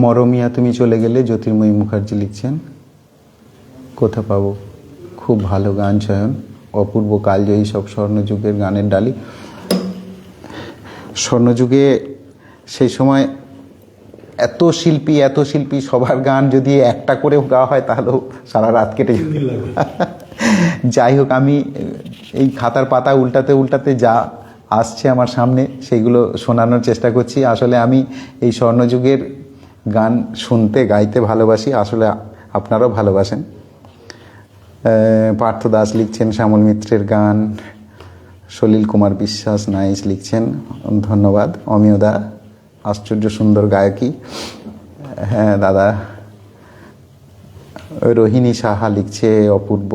মরমিয়া তুমি চলে গেলে জ্যোতির্ময়ী মুখার্জি লিখছেন। কোথা পাবো? খুব ভালো গান চয়ন, অপূর্ব কালজয়ী সব স্বর্ণযুগের গানের ডালি। স্বর্ণযুগে সেই সময় এত শিল্পী সবার গান যদি একটা করেও গাওয়া হয় তাহলেও সারা রাত কেটে যেত। যাই হোক, আমি এই খাতার পাতা উল্টাতে উল্টাতে যা আসছে আমার সামনে সেইগুলো শোনানোর চেষ্টা করছি। আসলে আমি এই স্বর্ণযুগের গান শুনতে গাইতে ভালোবাসি, আসলে আপনারাও ভালোবাসেন। পার্থ দাস লিখছেন শ্যামল মিত্রের গান। সলিল কুমার বিশ্বাস নাইস লিখছেন, ধন্যবাদ। অমিয়দা আশ্চর্য সুন্দর গায়কী। হ্যাঁ দাদা। রোহিণী সাহা লিখছে অপূর্ব।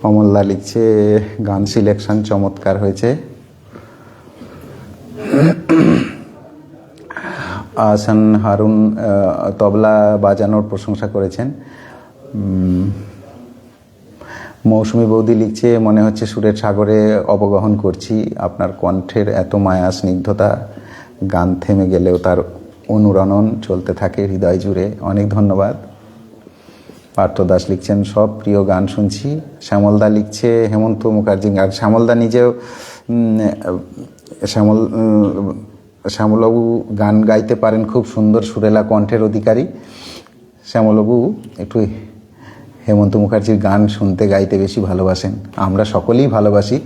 অমলদা লিখছে গান সিলেকশন চমৎকার হয়েছে। আহসান হারুন তবলা বাজানোর প্রশংসা করেছেন। মৌসুমী বৌদি লিখছে মনে হচ্ছে সুরের সাগরে অবগাহন করছি, আপনার কণ্ঠের এত মায়া স্নিগ্ধতা, গান থেমে গেলেও তার অনুরণন চলতে থাকে হৃদয় জুড়ে। অনেক ধন্যবাদ। পার্থ দাস লিখছেন সব প্রিয় গান শুনছি। শ্যামলদা লিখছে হেমন্ত মুখার্জি, আর শ্যামলদা নিজেও শ্যামলবাবু গান গাইতে পারেন, খুব সুন্দর সুরেলা কণ্ঠের অধিকারী। শ্যামলবাবু একটু হেমন্ত মুখার্জির গান শুনতে গাইতে বেশি ভালোবাসেন, আমরা সকলেই ভালোবাসি।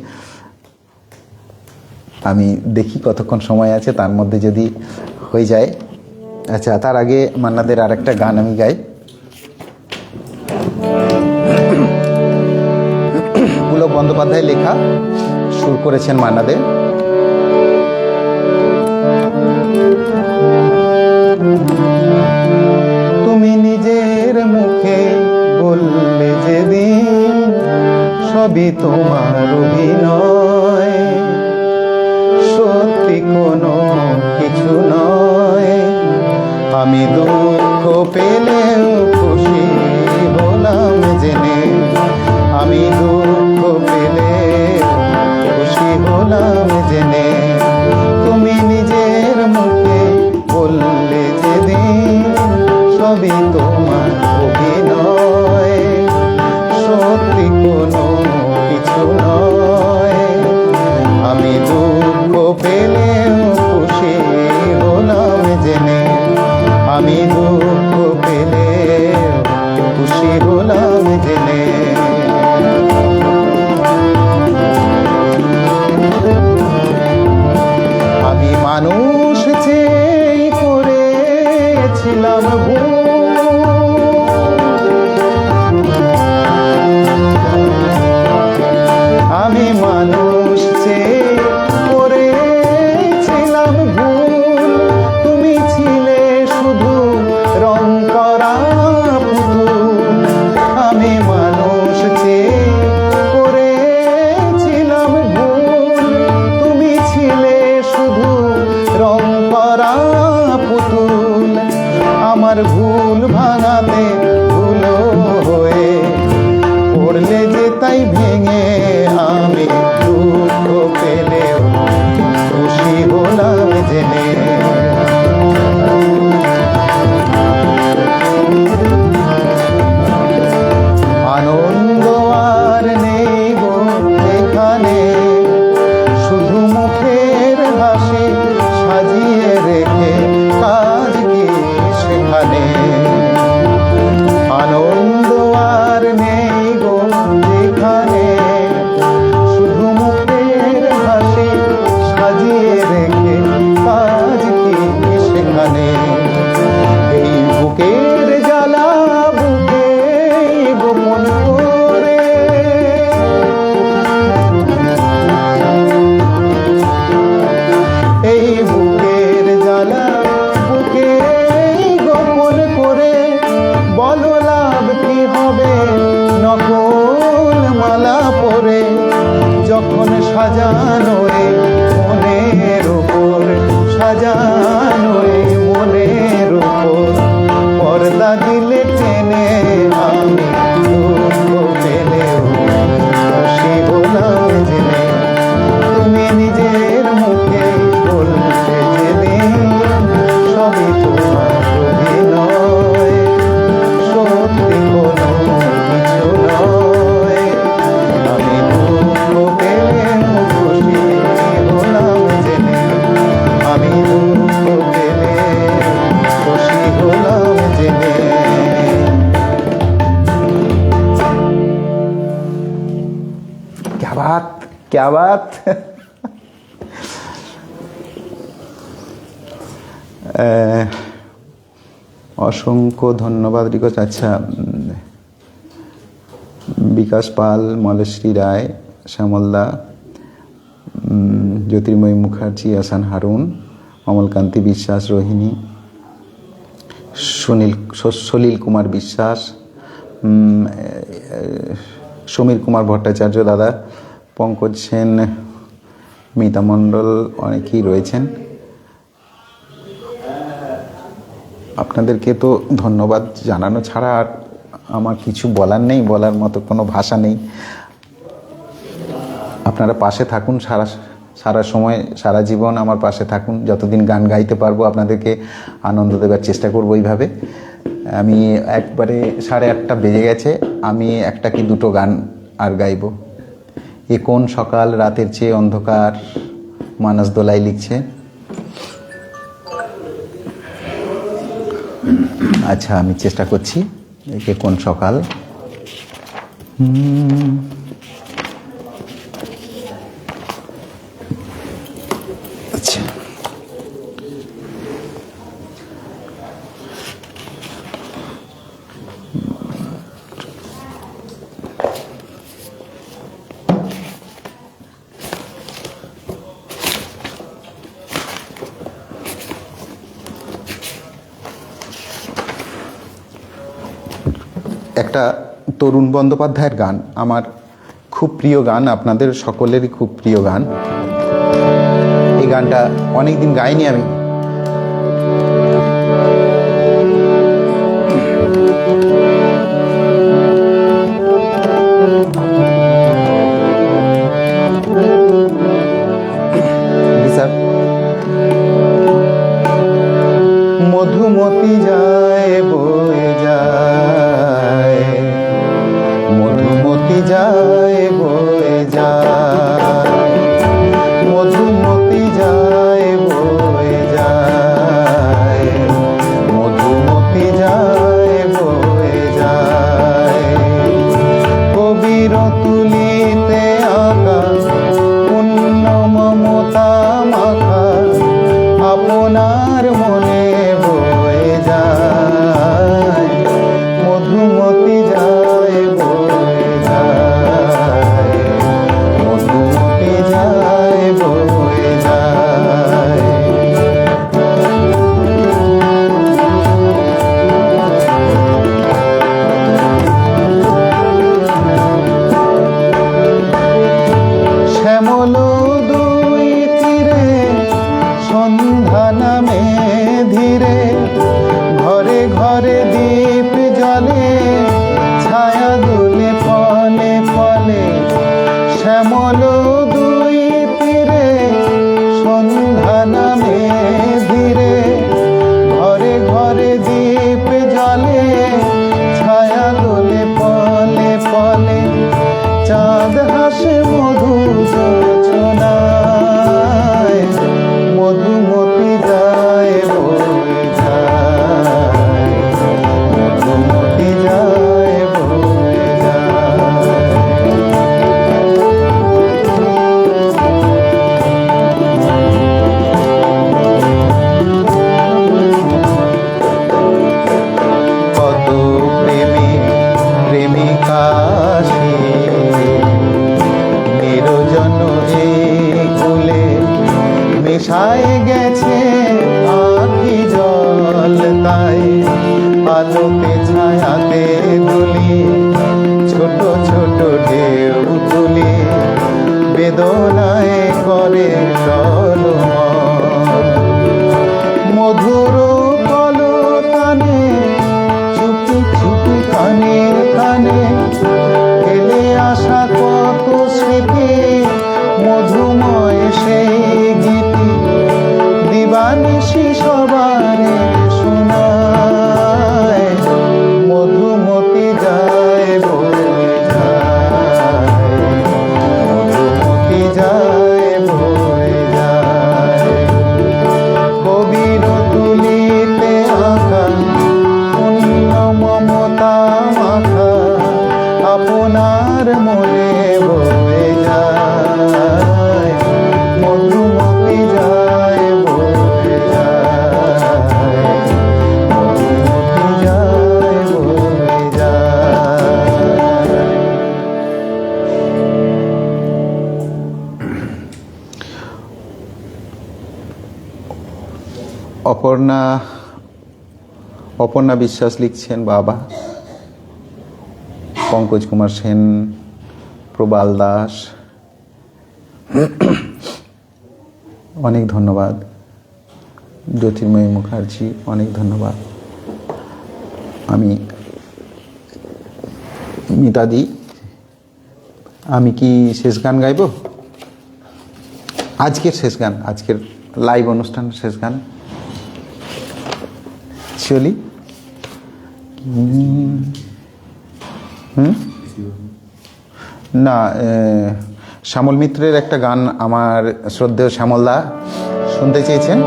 আমি দেখি কতক্ষণ সময় আছে, তার মধ্যে যদি হয়ে যায়। আচ্ছা, তার আগে মান্নাদের আর একটা গান আমি গাই। পুলক বন্দ্যোপাধ্যায় লেখা, সুর করেছেন মান্নাদে। তুমি নিজের মুখে বললে যেদিন সবই তোমার অভিনয়, সত্যি কোনো কিছু নয়। আমি দুঃখ পেলেও খুশি হলাম জেনে, আমি দুঃখ পেলেও খুশি হলাম জেনে। তুমি নিজের মুখে বললে যেদিন সবই তোমার অভিনয়, সত্যি কোনো কিছু নয়। আমি দুঃখ পেলেও খুশি হলাম জেনে, আমি দুঃখ পেলেও খুশি হলাম জেনে। আমি মানুষ চেয়ে করেছিলাম ভুল, আমি মানুষ চেয়ে করেছিলাম ভুল। তুমি ছিলে শুধু রং করা পুতুল, আমি মানুষ চেয়ে করেছিলাম ভুল। তুমি ছিলে শুধু রং করা পুতুল, আমার ভুল ভাঙাতে ভুলো হয়ে পড়লে যে তাই ভেঙে। আমি দুঃখ পেলেও খুশি হলাম জেনে, আনন্দ আর নেই গো এখানে, শুধু মুখের হাসি সাজিয়ে রেখে কাজ কি সেখানে। আনন্দ আর নেই গো এখানে, क्या बात। অসংখ্য ধন্যবাদ রিকোয়েস্ট। আচ্ছা, বিকাশ পাল, মলেশ্রী রায়, শ্যামলদা, জ্যোতির্ময়ী মুখার্জি, আসান হারুন, অমলকান্তি বিশ্বাস, রোহিণী, সলিল কুমার বিশ্বাস, সমীর কুমার ভট্টাচার্য দাদা, পঙ্কজ সেন, মিতা মণ্ডল, অনেকেই রয়েছেন। আপনাদেরকে তো ধন্যবাদ জানানো ছাড়া আর আমার কিছু বলার নেই, বলার মতো কোনো ভাষা নেই। আপনারা পাশে থাকুন, সারা সময়, সারা জীবন আমার পাশে থাকুন। যতদিন গান গাইতে পারবো আপনাদেরকে আনন্দ দেওয়ার চেষ্টা করবো এইভাবে। আমি একবারে 8:30 বেজে গেছে, আমি একটা কি দুটো গান আর গাইব। এ কোন সকাল, রাতের চেয়ে অন্ধকার, মানস দোলাই লিখছে। আচ্ছা, আমি চেষ্টা করছি। এ কোন সকাল। আচ্ছা, একটা তরুণ বন্দ্যোপাধ্যায়ের গান, আমার খুব প্রিয় গান, আপনাদের সকলেরই খুব প্রিয় গান। এই গানটা অনেকদিন গাইনি আমি। মধুমতি যায় বয়ে যায়, মধুমতি যায় বয়ে যায়, মধুমতি যায় বয়ে যায়, মধুমতি যায় বয়ে যায়। কবির তুলিতে আঁকা পুণ্য মমতা মাখা আপনার মনে বয়ে যায়, মধুমতি যায় বয়ে যায়, মধুমতি যায় বয়ে যায়। শ্যামল দুই তীরে সন্ধ্যা নামে ধীরে, ঘরে ঘরে দীপ জ্বলে, ছায়া দুলে ফলে ফলে। শ্যামল দুই তীরে সন্ধ্যা নামে ধীরে, ঘরে ঘরে দীপ জ্বলে, ছায়া দুলে ফলে ফলে। চাঁদ হাসে মধু জোছনায়, মধুমতি যায় বয়ে যায়, মধুমতি যায় বয়ে যায়। কত প্রেমিক প্রেমিকা নিরজন এই কুলে মেশায় গেছে আখি জল, তাই আলোতে ছায়াতে দুলি, ছোট ছোট ঢেউ তুলি, বেদনায় করে টলমল। মধুর কলতানে চুপি চুপি কানে কানে ফেলে আসা কত স্মৃতি, মধুময় সেই গীতি দিবানিশি সবারে শোনায়, অপর্ণা বিশ্বাস লিখছেন বাবা। পঙ্কজ কুমার সেন, প্রবাল দাস, অনেক ধন্যবাদ। জ্যোতির্ময়ী মুখার্জি, অনেক ধন্যবাদ। আমি মিতাদি, আমি কি শেষ গান গাইব? আজকের শেষ গান, আজকের লাইভ অনুষ্ঠানের শেষ গান। চলি। না, শ্যামল মিত্রের একটা গান আমার শ্রদ্ধেয় শ্যামলদা শুনতে চেয়েছেন।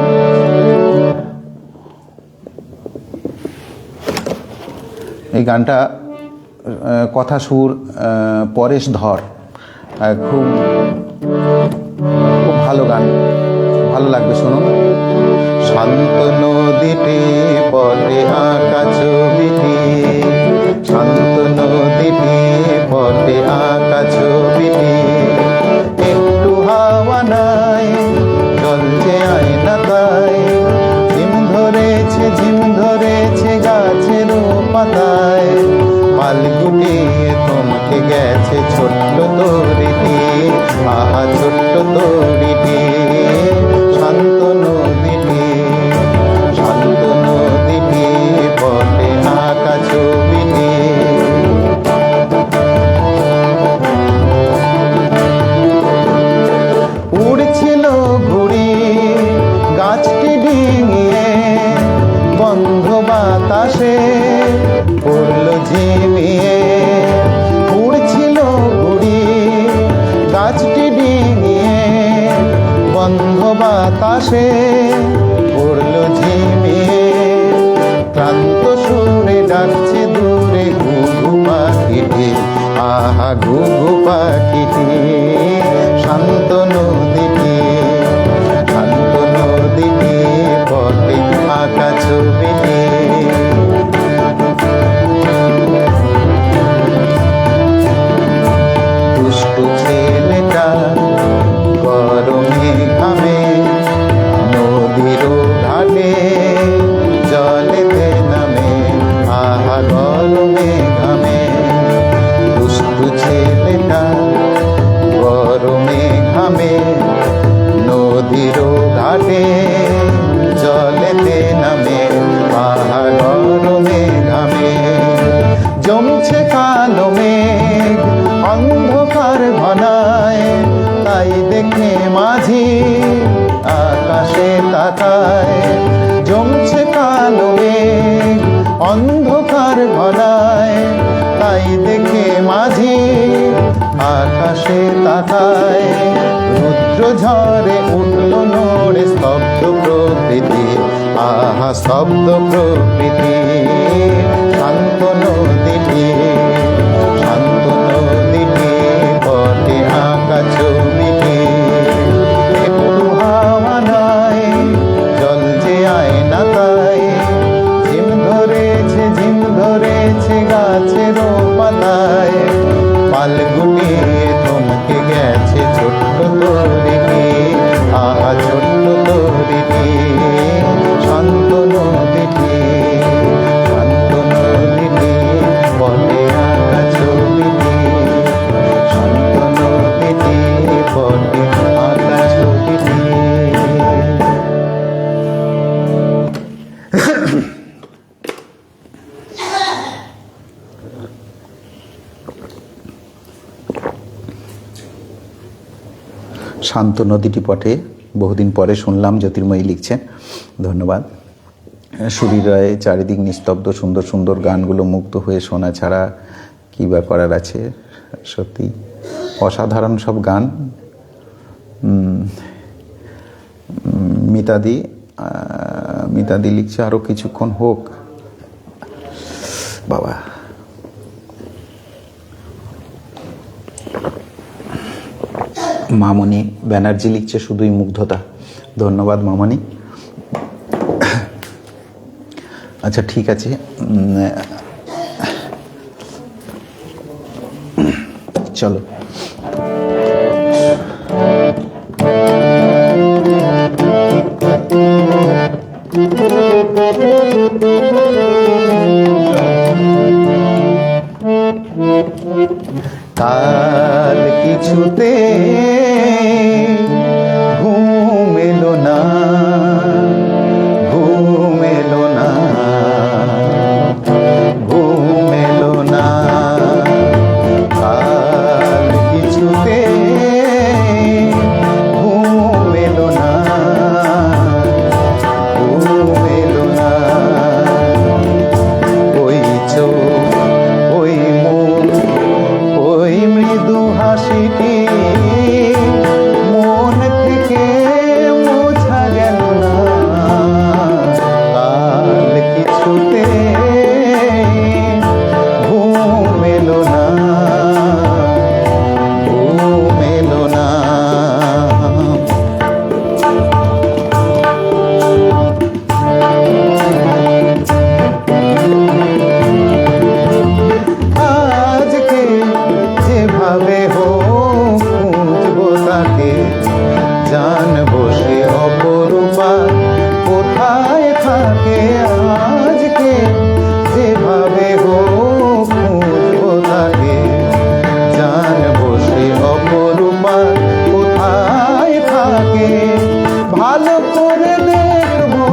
এই গানটা কথা সুর পরেশ ধর, খুব খুব ভালো গান, ভালো লাগবে, শুনুন। শান্ত নদীটি পটে আঁকা ছবিটি, শান্ত নদীটি পটে আঁকা ছবিটি, একটু হাওয়া নাই চলছে আয়না তাই, ঝিম ধরেছে গাছের পাতায়, পাল গুটিয়ে থমকে গেছে ছোট্ট তরিটি, আহা ছোট্ট তরিটি। শান্ত নদীটি, শান্ত নদীটি পটে আঁকা ছবিটি। উড়ছিল ঘুড়ি গাছটি ডিঙিয়ে, বন্ধ বাতাসে পড়ল ঝিমিয়ে। উড়ছিল ঘুড়ি গাছটি ডিঙিয়ে, বন্ধ বাতাসে পড়ল ঝিমিয়ে। ক্লান্ত সুরে ডাকছে দূরে ঘুঘু পাখিটি, আহা ঘুঘু পাখিটি। শান্ত নদীটি, শান্ত নদীটি পটে আঁকা ছবিটি। দুষ্টু ছেলেটা গরমে ঘামে, নদীর ঘাটে জলেতে নামে, আহা গরমে ঘামে। দুষ্টু ছেলেটা গরমে ঘামে, নদীর ঘাটে জলেতে নামে, আহা গরমে ঘামে। জমছে কালো মেঘ অন্ধকার ঘনায়, তাই দেখে মাঝি আকাশে তাকায়। জমছে কালো মেঘ অন্ধকার ঘনায়, তাই দেখে মাঝি আকাশে তাকায়। রুদ্র ঝড়ে উঠল নড়ে স্তব্ধ প্রকৃতি, আহা স্তব্ধ প্রকৃতি। শান্ত নদীটি, শান্ত নদীটি পটে আঁকা ছবিটি। একটু হাওয়া নাই জলছে আয়না তাই, ঝিম ধরেছে গাছের পাতায়, পাল গুটিয়ে থমকে গেছে ছোট্ট তরিটি, আহা ছোট্ট তরিটি। শান্ত নদীটি, শান্ত নদীটি পটে আঁকা ছবিটি, শান্ত নদীটি পটে আঁকা ছবিটি। শান্ত নদীটি পটে বহুদিন পরে শুনলাম, জ্যোতির্ময়ী লিখছেন, ধন্যবাদ। সুরীর রায়, চারিদিক নিস্তব্ধ, সুন্দর সুন্দর গানগুলো মুগ্ধ হয়ে শোনা ছাড়া কী বা করার আছে। সত্যি অসাধারণ সব গান। মিতাদি লিখছে আরও কিছুক্ষণ হোক বাবা। মামনি ব্যানার্জি লিখছে শুধুই মুগ্ধতা, ধন্যবাদ মামনি। আচ্ছা ঠিক আছে, চলো। কাল কিছুতে ঘুম এলো না, ঘুম এলো না, ঘুম এলো না, কাল কিছুতে ঘুম এলো না, ঘুম এলো না। ওই চোখ, ওই মুখ, ওই মৃদু হাসিটি মন থেকে মোছা গেল না, কাল কিছুতে ঘুম এলো না, ঘুম এলো না। আজকে যেভাবে হোক খুঁজবো তাকে, জানবো সে অপরূপা কোথায় থাকে। আজকে যেভাবে হোক খুঁজবো তাকে, জানবো সে অপরূপা কোথায় থাকে। ভালো করে দেখবো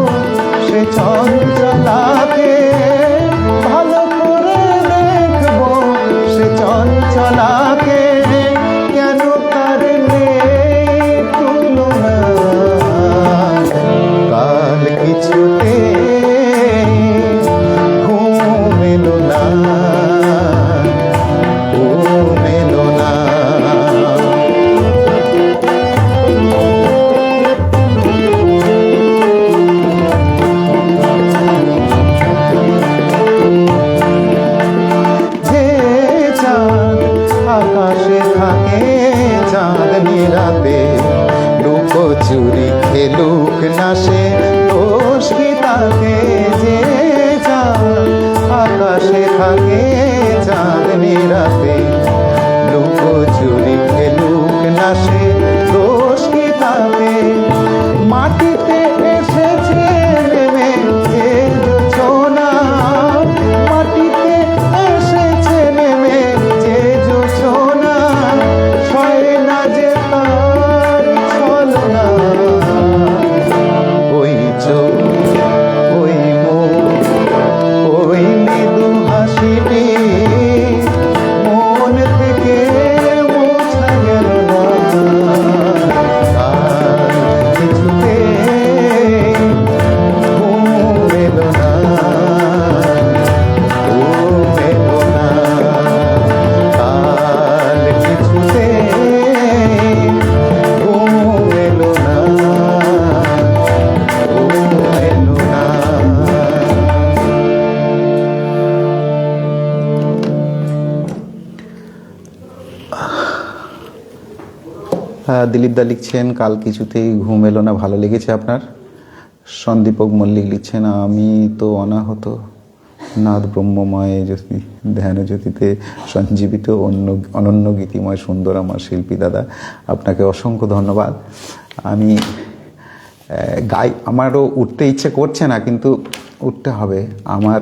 সে চঞ্চলাকে, ভালো করে দেখবো সে চঞ্চলাকে, কেন তার নেই তুলনা। কাল কিছুতে ঘুম এলো না, ঘুম এলো না। যে চাঁদ আকাশে থাকে চাঁদনি রাতে, লুকোচুরি খেলুক না সে দোষ কি তাকে। যে চাঁদ আকাশে থাকে চাঁদনি রাতে, লুকোচুরি খেলুক না সে দোষ কি তাকে। মাটিতে এসেছে নেমে যে জোছনা, মাটিতে এসেছে নেমে যে জোছনা, সয় না যে তার ছলনা। ওই চোখ, ওই মুখ, ওই মৃদু হাসিটি মন থেকে মোছা গেল না, আর কিছুতে ঘুম এলো না, ঘুম এলো না, আর কিছুতে ঘুম এলো না, ঘুম এলো না। দিলীপ দা লিখছেন কাল কিছুতেই ঘুম এলো না, ভালো লেগেছে আপনার। সন্দীপক মল্লিক লিখছেন আমি তো অনাহত, নাদ ব্রহ্মময় জ্যোতি ধ্যান জ্যোতিতে সঞ্জীবিত অনন্য গীতিময় সুন্দর আমার শিল্পী দাদা, আপনাকে অসংখ্য ধন্যবাদ। আমি গাই, আমারও উঠতে ইচ্ছে করছে না, কিন্তু উঠতে হবে। আমার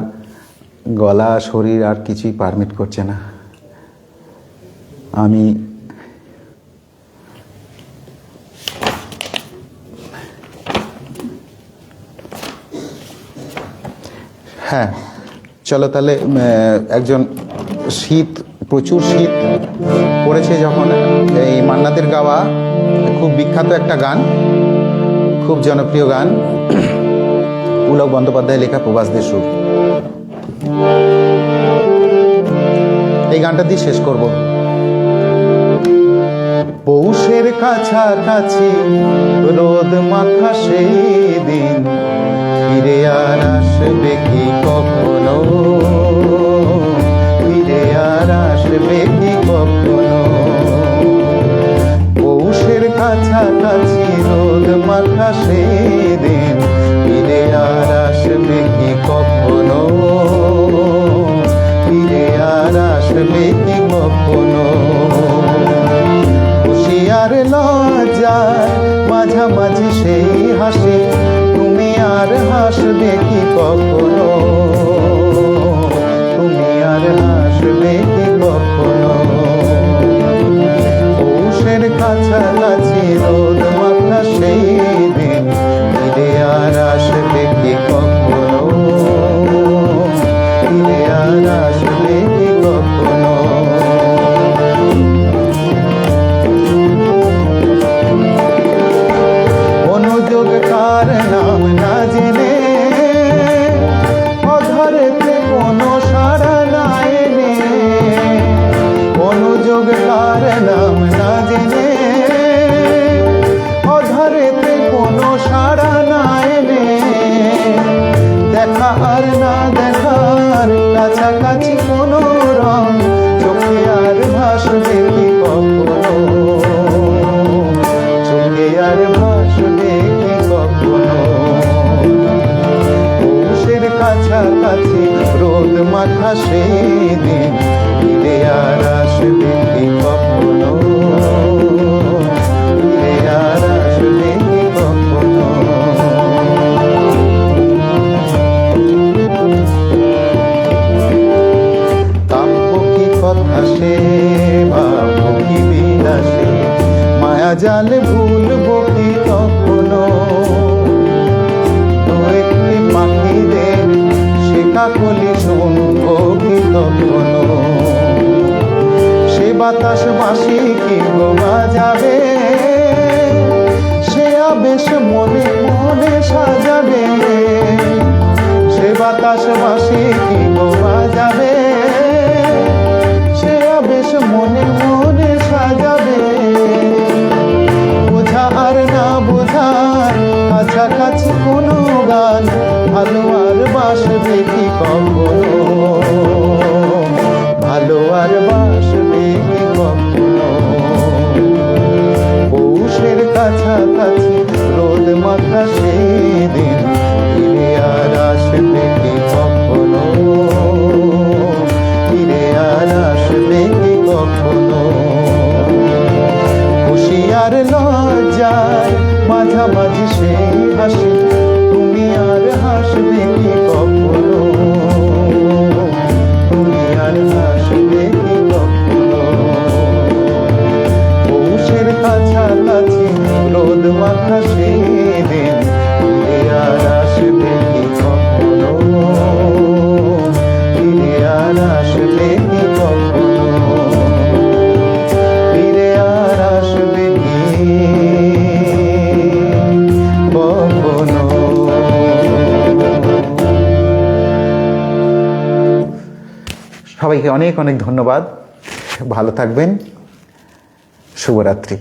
গলা শরীর আর কিছুই পারমিট করছে না। আমি হ্যাঁ, চলো তাহলে একজন শীত, প্রচুর শীত পড়েছে যখন, এই মান্নাদের গাওয়া খুব বিখ্যাত একটা গান, খুব জনপ্রিয় গান, পুলক বন্দ্যোপাধ্যায় লেখা প্রবাসদের সুর। এই গানটা দিয়ে শেষ করব। পৌষের কাছাকাছি রোদ মাখা সেই দিন, ফিরে আর আসবে কি কখনো, ফিরে আর আসবে কি কখনো। পৌষের কাছাকাছি রোদ মাখা সেই দিন, ফিরে আর আসবে কি কখনো, ফিরে আর আসবে কি কখনো। খুশি আর লজ্জায় মাঝামাঝি সেই হাসি, তুমি আর হাসবে কি কখনো, তুমি আর হাসবে কি কখনো? পৌষের কাছাকাছি রোদ মাথা সেই দিন ফিরে আর আসবে কি কখনো, ফিরে আর আসবে কি কখনো? অনুযোগ কার নাম না জেনে, অধরেতে কোনো সাড়া না এনে, অনুযোগ কার নাম না জেনে, অধরেতে কোনো সাড়া না এনে, দেখা আর না দেখার কাছাকাছি কোনো রং চোখে আর ভাসবে কি কখনো, চোখে আর ভাসবে কি কখনো? পৌষের কাছাকাছি রোদ মাথা সেই দিন ফিরে আর আসবে কি কখনো, ফিরে আর আসবে কি কখনো? কাব্য কি কথা সে, ভাবো কি বিলাসে, মায়া জালে ভুলবো কি কখনো? দু একটি পাখিদের শেখা কলি শুনবো কি কখনো? সে বাতাস বাঁশি কি গো বাজাবে, সে আবেশ মনে মনে সাজাবে, সে বাতাস বাঁশি কি গো বাজাবে, সে আবেশ মনে মনে সাজাবে। বোঝা আর না বোঝার কাছাকাছি কোনো গান ভালো আর বাসবে কি কখনো, ভালো আর বাসবে কি কখনো? পৌষের কাছাকাছি রোদ মাথা সেই দিন ফিরে আর আসবে কি কখনো, ফিরে আর আসবে কি কখনো? খুশি আর লজ্জার মাঝামাঝি সেই হাসি, তুমি আর হাসবে কি কখনো, তুমি আর হাসবে কি কখনো? পৌষের কাছাকাছি রোদ মাথা সেই দিন ফিরে আর আসবে কি কখনো, ফিরে আর আসবে কি কখনো, ফিরে আর আসবে কি কখনো? সবাইকে অনেক অনেক ধন্যবাদ। ভালো থাকবেন। শুভরাত্রি।